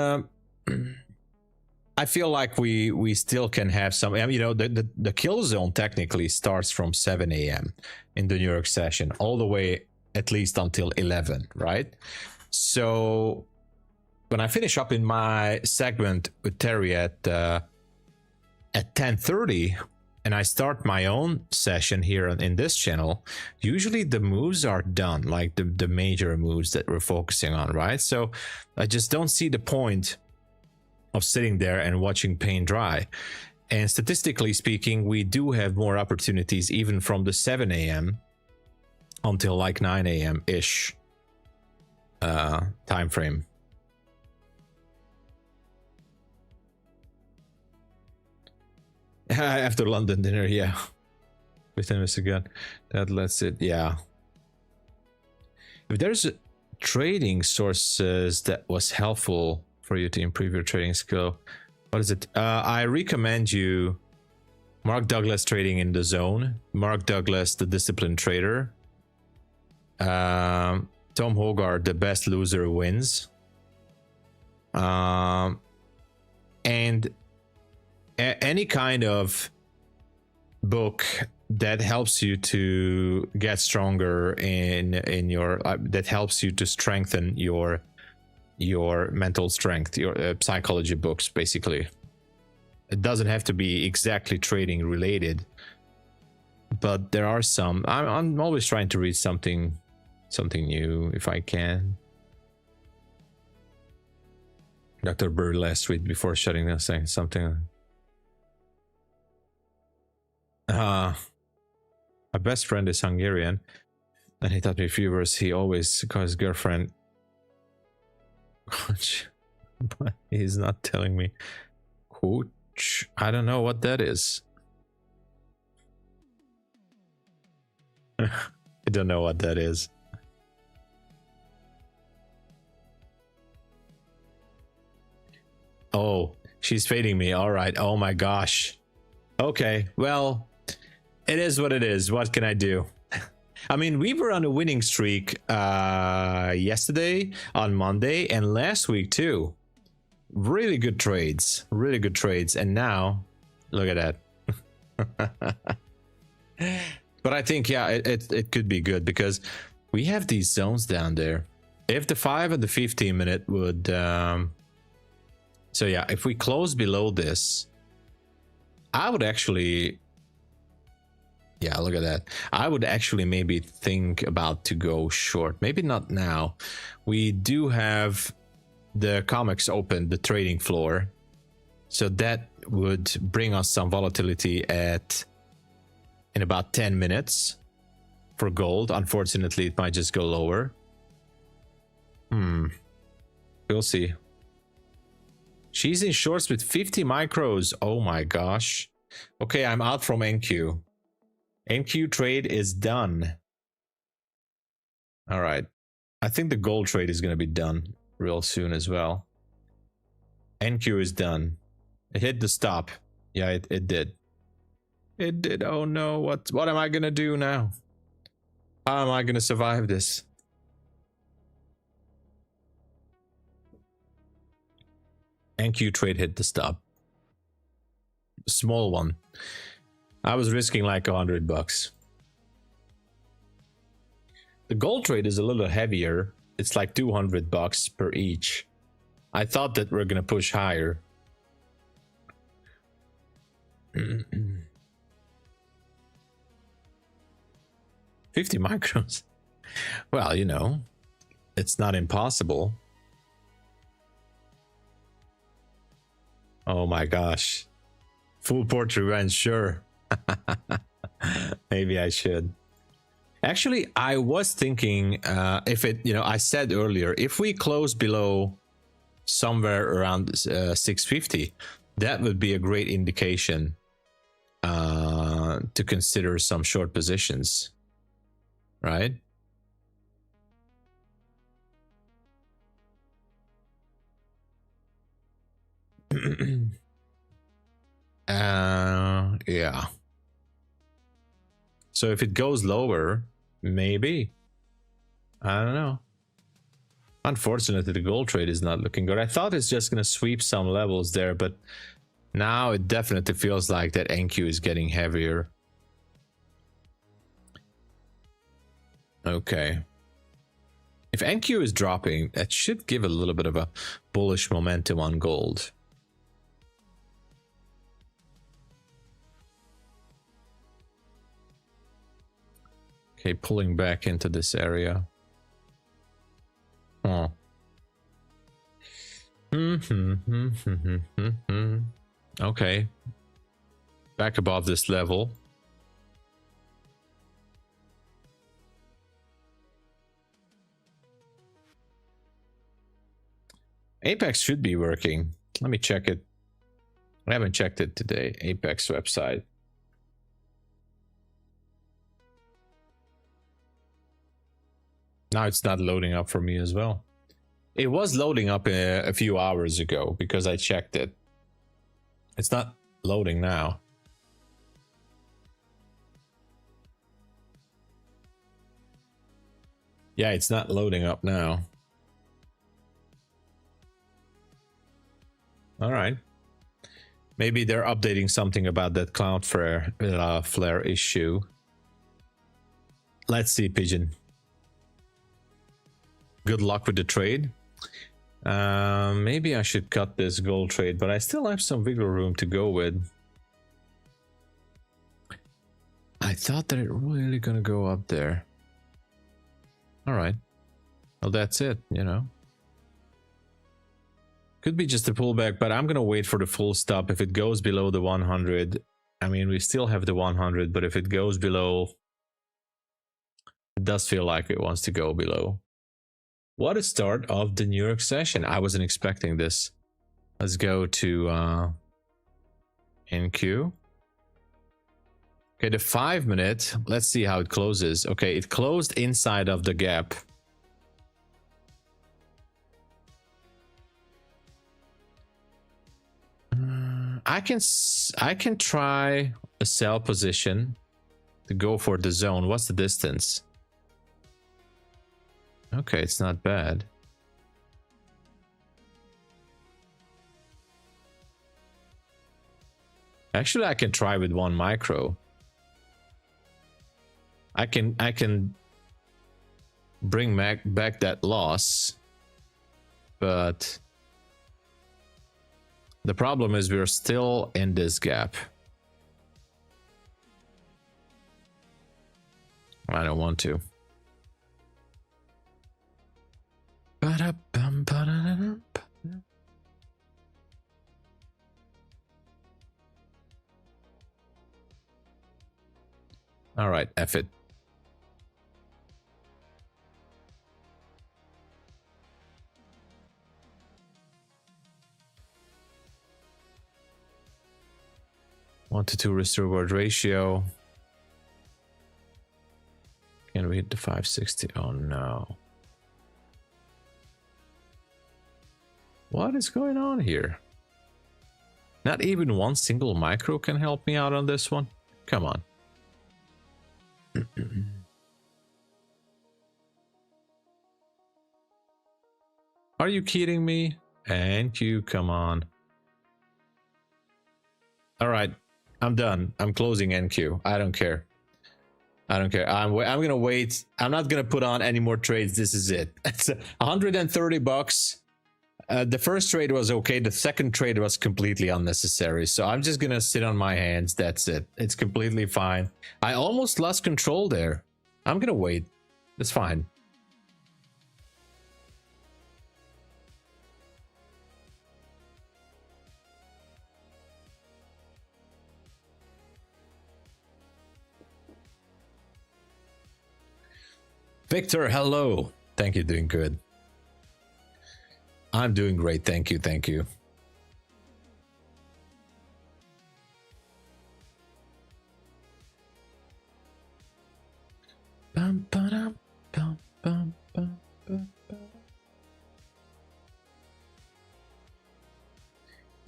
I feel like we still can have some. I mean, you know, the kill zone technically starts from 7 a.m. in the New York session, all the way at least until 11, right? So when I finish up in my segment with Terry at 10:30, and I start my own session here in this channel, usually the moves are done, like the major moves that we're focusing on, right? So I just don't see the point of sitting there and watching paint dry. And statistically speaking, we do have more opportunities even from the 7 a.m. until like 9 a.m. ish time frame. After London dinner, yeah. With Mr. Gun, that lets it, yeah. If there's trading sources that was helpful for you to improve your trading skill, what is it? I recommend you Mark Douglas Trading in the Zone, Mark Douglas the Disciplined Trader, Tom Hogarth The Best Loser Wins, and any kind of book that helps you to get stronger in your that helps you to strengthen your mental strength, your psychology books. Basically, it doesn't have to be exactly trading related, but there are some. I'm always trying to read something new if I can. Dr. Bird last week before shutting down saying something. My best friend is Hungarian, and he taught me viewers. He always calls his girlfriend. But he's not telling me. Coach, I don't know what that is. I don't know what that is. Oh, she's fading me. All right. Oh my gosh. Okay. Well, it is what it is. What can I do? I mean, we were on a winning streak yesterday, on Monday, and last week too. Really good trades. Really good trades. And now, look at that. But I think, yeah, it could be good because we have these zones down there. If the 5 and the 15 minute would... so yeah, if we close below this, I would actually... Yeah, look at that. I would actually maybe think about to go short. Maybe not now. We do have the comics open, the trading floor. So that would bring us some volatility in about 10 minutes for gold. Unfortunately, it might just go lower. We'll see. She's in shorts with 50 micros. Oh my gosh. Okay, I'm out from NQ. NQ trade is done. All right. I think the gold trade is going to be done real soon as well. NQ is done. It hit the stop. Yeah, it did. It did. Oh no. What am I going to do now? How am I going to survive this? NQ trade hit the stop. Small one. I was risking like $100. The gold trade is a little heavier. It's like $200 per each. I thought that we're gonna push higher. 50 microns. Well, you know, it's not impossible. Oh my gosh. Full port revenge, sure. Maybe I should. Actually, I was thinking if it, you know, I said earlier, if we close below somewhere around 650, that would be a great indication to consider some short positions, right? Yeah. So if it goes lower, maybe. I don't know. Unfortunately, the gold trade is not looking good. I thought it's just going to sweep some levels there, but now it definitely feels like that NQ is getting heavier. Okay. If NQ is dropping, that should give a little bit of a bullish momentum on gold. Okay, pulling back into this area. Oh. Okay. Back above this level. Apex should be working. Let me check it. I haven't checked it today. Apex website. Now it's not loading up for me as well. It was loading up a few hours ago because I checked it. It's not loading now. Yeah, it's not loading up now. All right. Maybe they're updating something about that Cloudflare flare issue. Let's see, Pigeon. Good luck with the trade. Maybe I should cut this gold trade, but I still have some wiggle room to go with. I thought that it really gonna go up there. All right. Well, that's it, you know. Could be just a pullback, but I'm gonna wait for the full stop. If it goes below the 100, I mean, we still have the 100, but if it goes below, it does feel like it wants to go below. What a start of the New York session. I wasn't expecting this. Let's go to NQ. Okay, the 5 minute, let's see how it closes. Okay, it closed inside of the gap. I can try a sell position to go for the zone. What's the distance? Okay, it's not bad. Actually, I can try with 1 micro. I can bring back that loss, but the problem is we're still in this gap. I don't want to. All right, F it. One to 2 risk reward ratio. Can we hit the 560? Oh no. What is going on here? Not even 1 single micro can help me out on this one? Come on. Are you kidding me? And you, come on. All right, I'm done. I'm closing NQ. I don't care. I don't care. I'm gonna wait. I'm not gonna put on any more trades. This is it. It's 130 bucks. The first trade was okay. The second trade was completely unnecessary. So I'm just gonna sit on my hands. That's it. It's completely fine. I almost lost control there. I'm gonna wait. It's fine. Victor, hello. Thank you. Doing good. I'm doing great. Thank you. Thank you.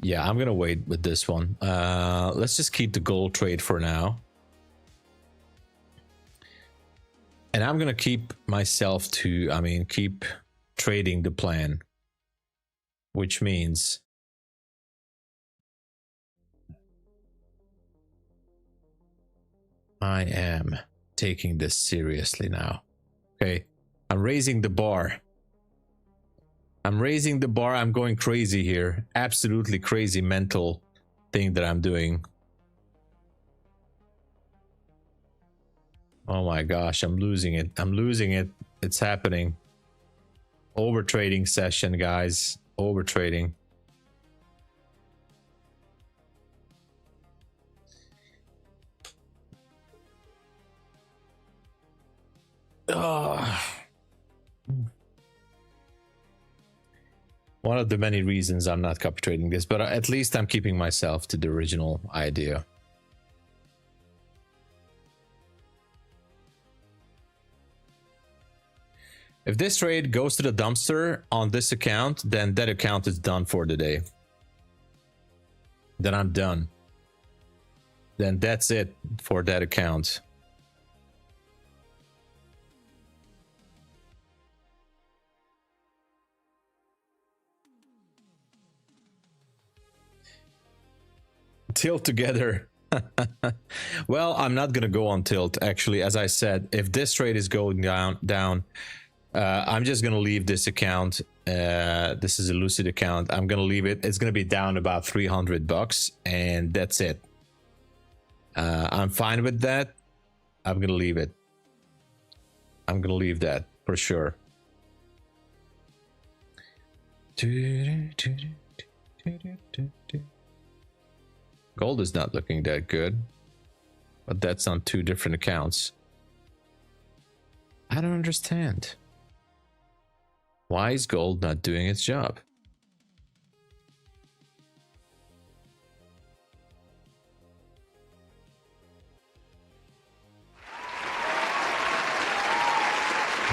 Yeah, I'm gonna wait with this one. Let's just keep the gold trade for now. And I'm gonna keep myself to, I mean, keep trading the plan. Which means I am taking this seriously now. Okay, I'm raising the bar. I'm raising the bar. I'm going crazy here. Absolutely crazy mental thing that I'm doing. Oh my gosh, I'm losing it. I'm losing it. It's happening. Over trading session, guys. Over trading. One of the many reasons I'm not copy trading this, but at least I'm keeping myself to the original idea. If this trade goes to the dumpster on this account, then that account is done for the day. Then I'm done. Then that's it for that account. tilt together. Well, I'm not gonna go on tilt actually. As I said, if this trade is going down, I'm just gonna leave this account. This is a Lucid account. I'm gonna leave it. It's gonna be down about $300 and that's it. I'm fine with that. I'm gonna leave it. I'm gonna leave that for sure. Gold is not looking that good, but that's on two different accounts. I don't understand. Why is gold not doing its job?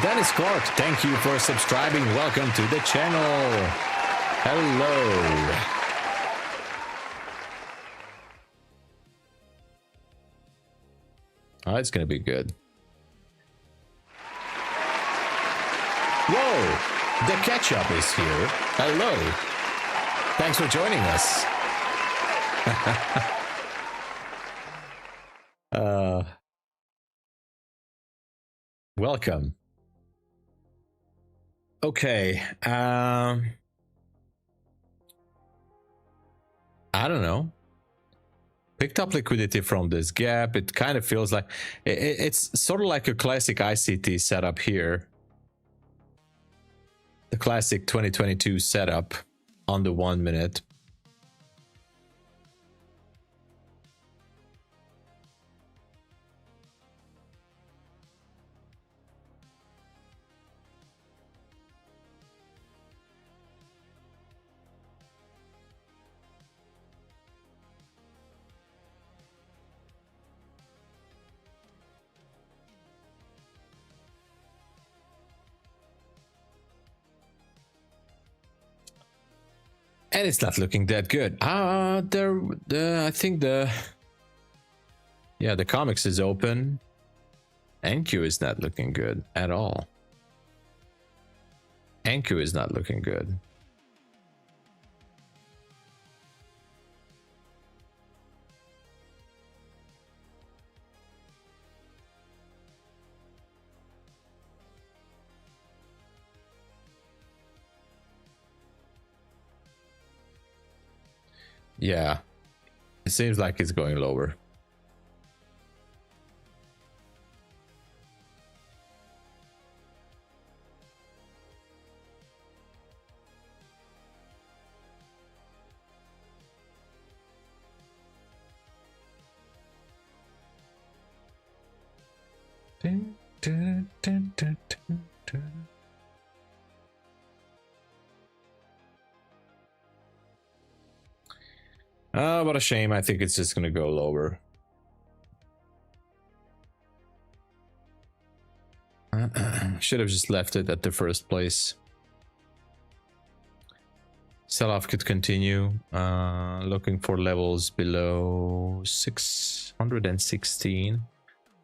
Dennis Clark, thank you for subscribing. Welcome to the channel. Hello. Oh, it's gonna be good. Whoa, the ketchup is here. Hello. Thanks for joining us. Welcome. Okay. I don't know. Picked up liquidity from this gap. It kind of feels like it's sort of like a classic ICT setup here. The classic 2022 setup on the 1 minute. And it's not looking that good. I think the comics is open. NQ is not looking good at all. NQ is not looking good. Yeah, it seems like it's going lower. What a shame. I think it's just gonna go lower. Should have just left it at the first place. Sell-off could continue. Looking for levels below 616.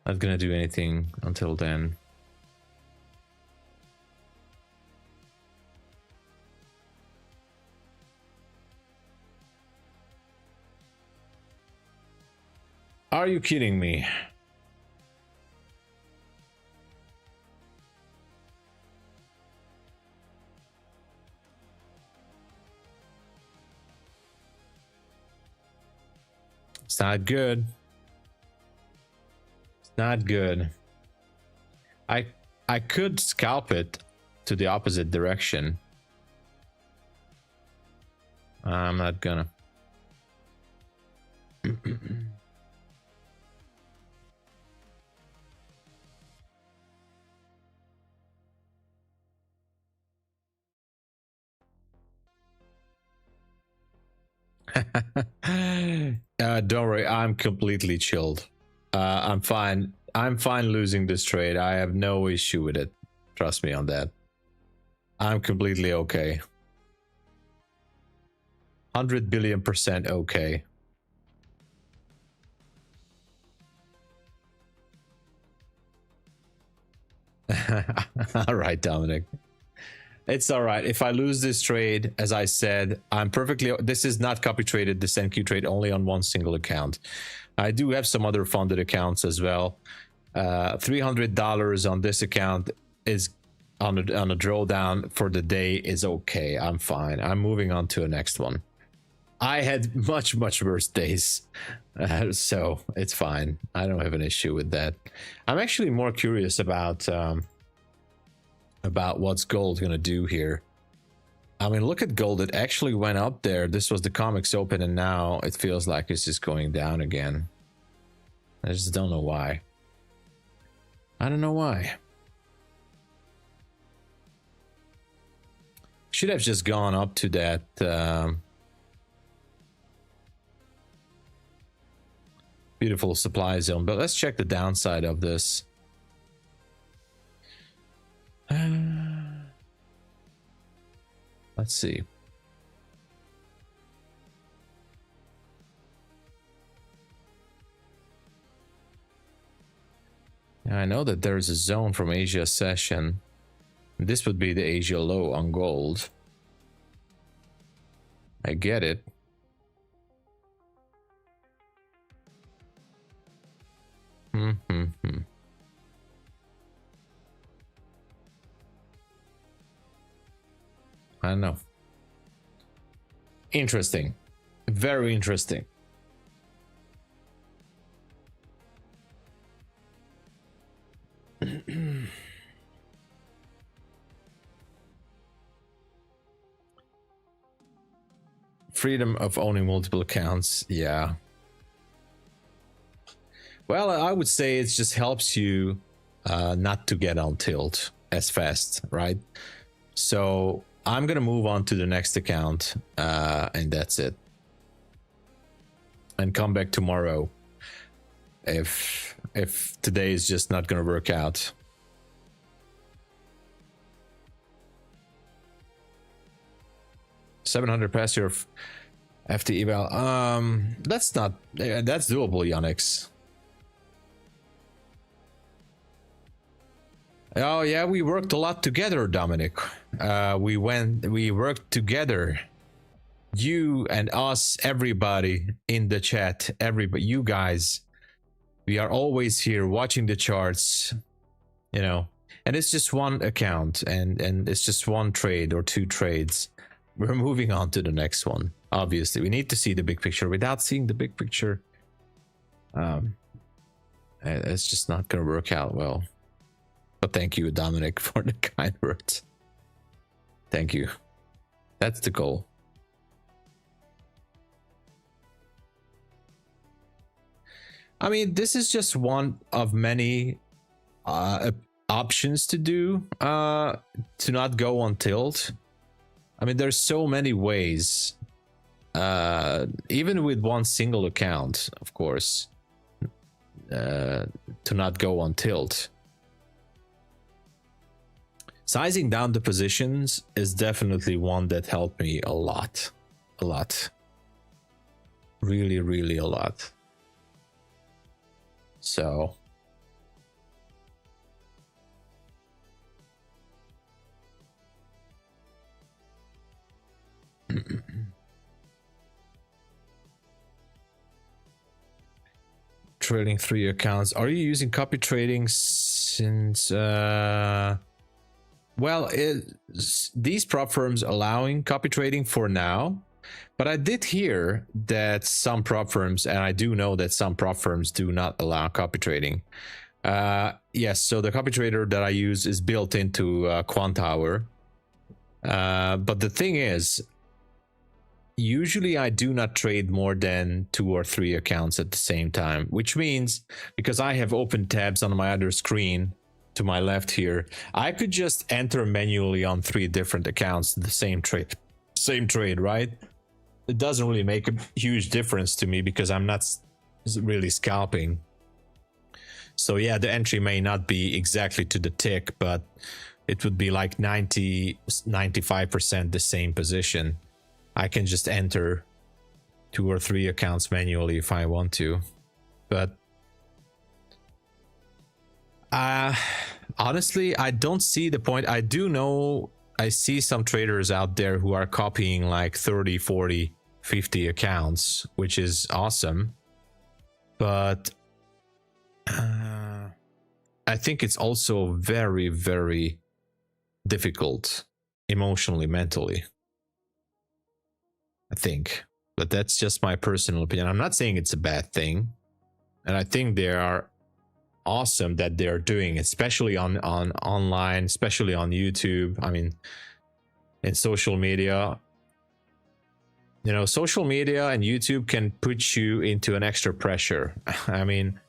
Not gonna do anything until then. Are you kidding me? It's not good. It's not good. I could scalp it to the opposite direction. I'm not gonna. Don't worry, I'm completely chilled. I'm fine. I'm fine losing this trade. I have no issue with it. Trust me on that. I'm completely okay. 100 billion% okay. All right, Dominic. It's all right. If I lose this trade, as I said, I'm perfectly... This is not copy traded, this NQ trade, only on one single account. I do have some other funded accounts as well. $300 on this account is on a drawdown for the day is okay. I'm fine. I'm moving on to the next one. I had much worse days, so it's fine. I don't have an issue with that. I'm actually more curious about what's gold gonna do here. I mean, look at gold. It actually went up there. This was the comics open, and now it feels like it's just going down again. I just don't know why. I don't know why. Should have just gone up to that beautiful supply zone, but let's check the downside of this. Let's see. I know that there's a zone from Asia session. This would be the Asia low on gold. I get it. I don't know. Interesting. Very interesting. Freedom of owning multiple accounts. Yeah. Well, I would say it just helps you not to get on tilt as fast, right? So I'm gonna move on to the next account, and that's it. And come back tomorrow if today is just not gonna work out. $700 past your FT eval. That's not... That's doable, Yonex. Oh yeah, we worked a lot together, Dominic. We worked together. You and us, everybody in the chat, everybody, you guys. We are always here watching the charts, you know. And it's just one account, and it's just one trade or two trades. We're moving on to the next one. Obviously, we need to see the big picture. Without seeing the big picture, it's just not gonna work out well. But thank you, Dominic, for the kind words. Thank you. That's the goal. I mean, this is just one of many options to do to not go on tilt. I mean, there's so many ways, even with one single account, of course, to not go on tilt. Sizing down the positions is definitely one that helped me a lot. Really, really a lot. So... Trading 3 accounts. Are you using copy trading since... Well, these prop firms allowing copy trading for now, but I did hear that some prop firms, and I do know that some prop firms do not allow copy trading. Yes, so the copy trader that I use is built into Quant Hour. But the thing is, usually I do not trade more than 2 or 3 accounts at the same time, which means because I have open tabs on my other screen to my left here, I could just enter manually on 3 different accounts the same trade, right? It doesn't really make a huge difference to me because I'm not really scalping. So yeah, the entry may not be exactly to the tick, but it would be like 90-95% the same position. I can just enter 2 or 3 accounts manually if I want to, but honestly, I don't see the point. I do know I see some traders out there who are copying like 30, 40, 50 accounts, which is awesome. But I think it's also very, very difficult emotionally, mentally. I think. But that's just my personal opinion. I'm not saying it's a bad thing. And I think they are awesome that they're doing, especially on online, especially on YouTube. I mean, in social media. You know, social media and YouTube can put you into an extra pressure. I mean,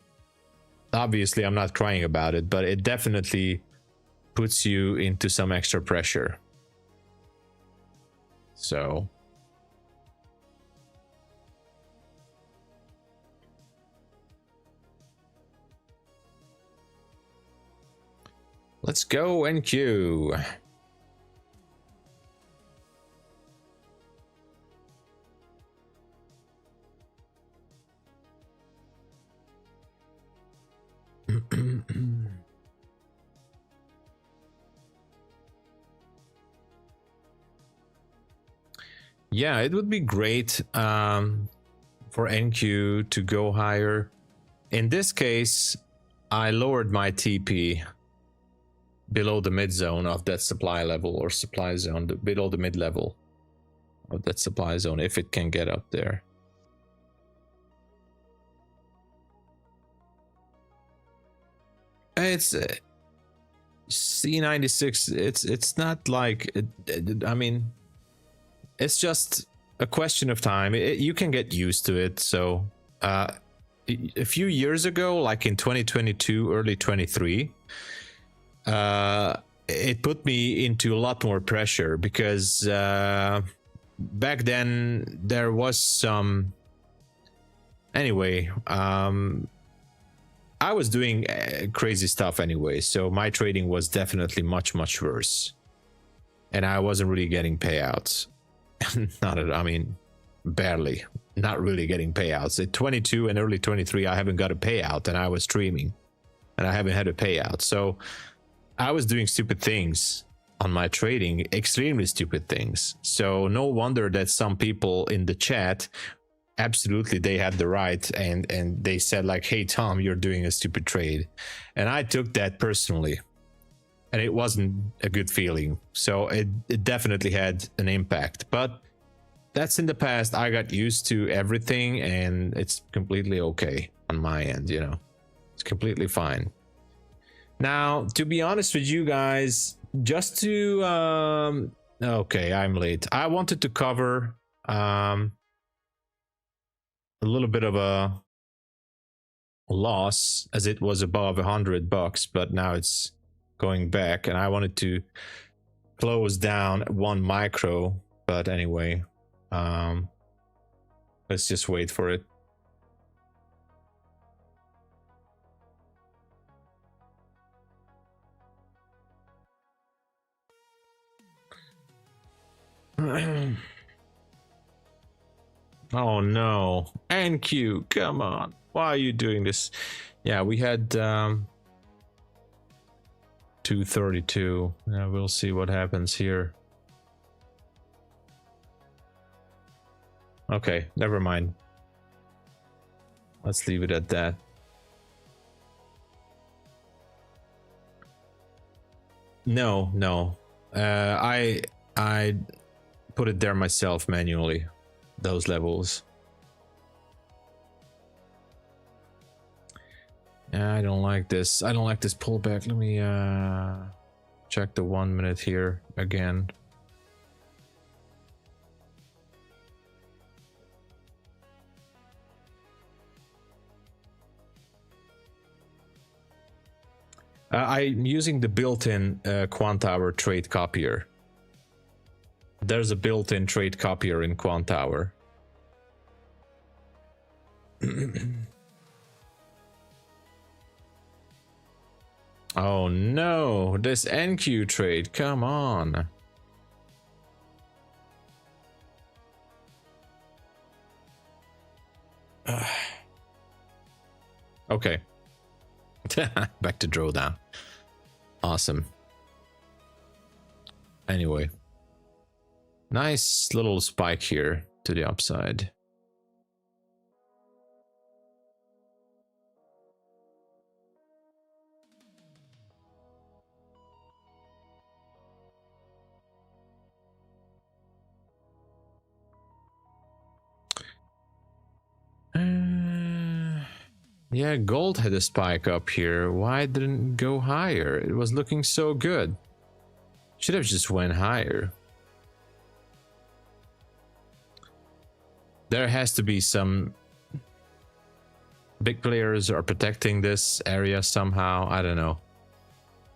obviously I'm not crying about it, but it definitely puts you into some extra pressure. So let's go NQ. Yeah, it would be great for NQ to go higher. In this case, I lowered my TP below the mid zone of that supply level, or supply zone, below the mid level of that supply zone, if it can get up there. It's C96. It's not like I mean, it's just a question of time. You can get used to it. So a few years ago, like in 2022, early 23, it put me into a lot more pressure, because back then there was some, anyway, I was doing crazy stuff anyway, so my trading was definitely much worse, and I wasn't really getting payouts. I mean, barely, not really getting payouts. At 22 and early 23, I haven't got a payout, and I was streaming and I haven't had a payout. So I was doing stupid things on my trading, extremely stupid things. So no wonder that some people in the chat, absolutely, they had the right, and they said like, hey Tom, you're doing a stupid trade. And I took that personally, and it wasn't a good feeling. So it definitely had an impact, but that's in the past. I got used to everything, and it's completely okay on my end, you know. It's completely fine. Now, to be honest with you guys, just to okay, I'm late. I wanted to cover a little bit of a loss, as it was above $100, but now it's going back, and I wanted to close down 1 micro, but anyway, let's just wait for it. Oh no, NQ, come on, why are you doing this? Yeah, we had 232. Yeah, we'll see what happens here. Okay, never mind. Let's leave it at that. No. I put it there myself manually, those levels. Yeah, I don't like this. I don't like this pullback. Let me check the 1 minute here again. I'm using the built-in quant hour trade copier. There's a built-in trade copier in quant hour. Oh no, this NQ trade, come on. Okay. Back to drawdown. Awesome. Anyway, nice little spike here to the upside. Yeah, gold had a spike up here. Why didn't it go higher? It was looking so good. Should have just went higher. There has to be some big players are protecting this area somehow. I don't know.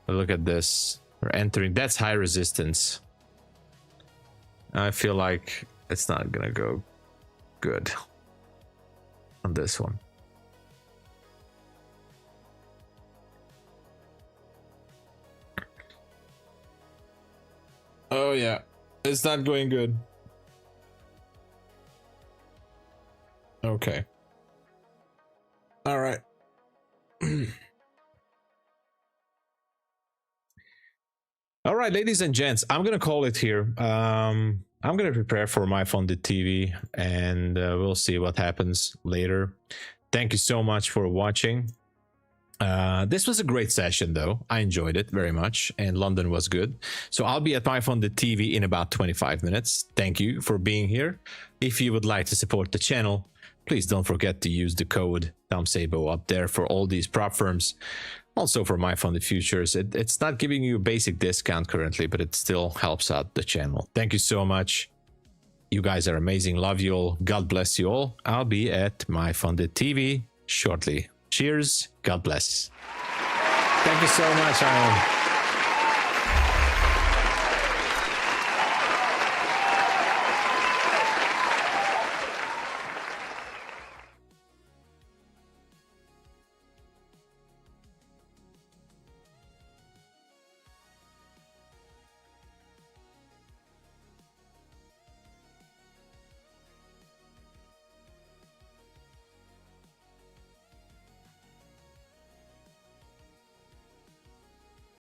But look at this. We're entering. That's high resistance. I feel like it's not gonna go good on this one. Oh yeah, it's not going good. Okay. All right. All right, ladies and gents, I'm gonna call it here. I'm gonna prepare for my funded TV, and we'll see what happens later. Thank you so much for watching. This was a great session though. I enjoyed it very much, and London was good. So I'll be at MyFunded TV in about 25 minutes. Thank you for being here. If you would like to support the channel, please don't forget to use the code TOMSABO up there for all these prop firms. Also for MyFundedFutures. It's not giving you a basic discount currently, but it still helps out the channel. Thank you so much. You guys are amazing. Love you all. God bless you all. I'll be at MyFunded TV shortly. Cheers. God bless. Thank you so much, Ian.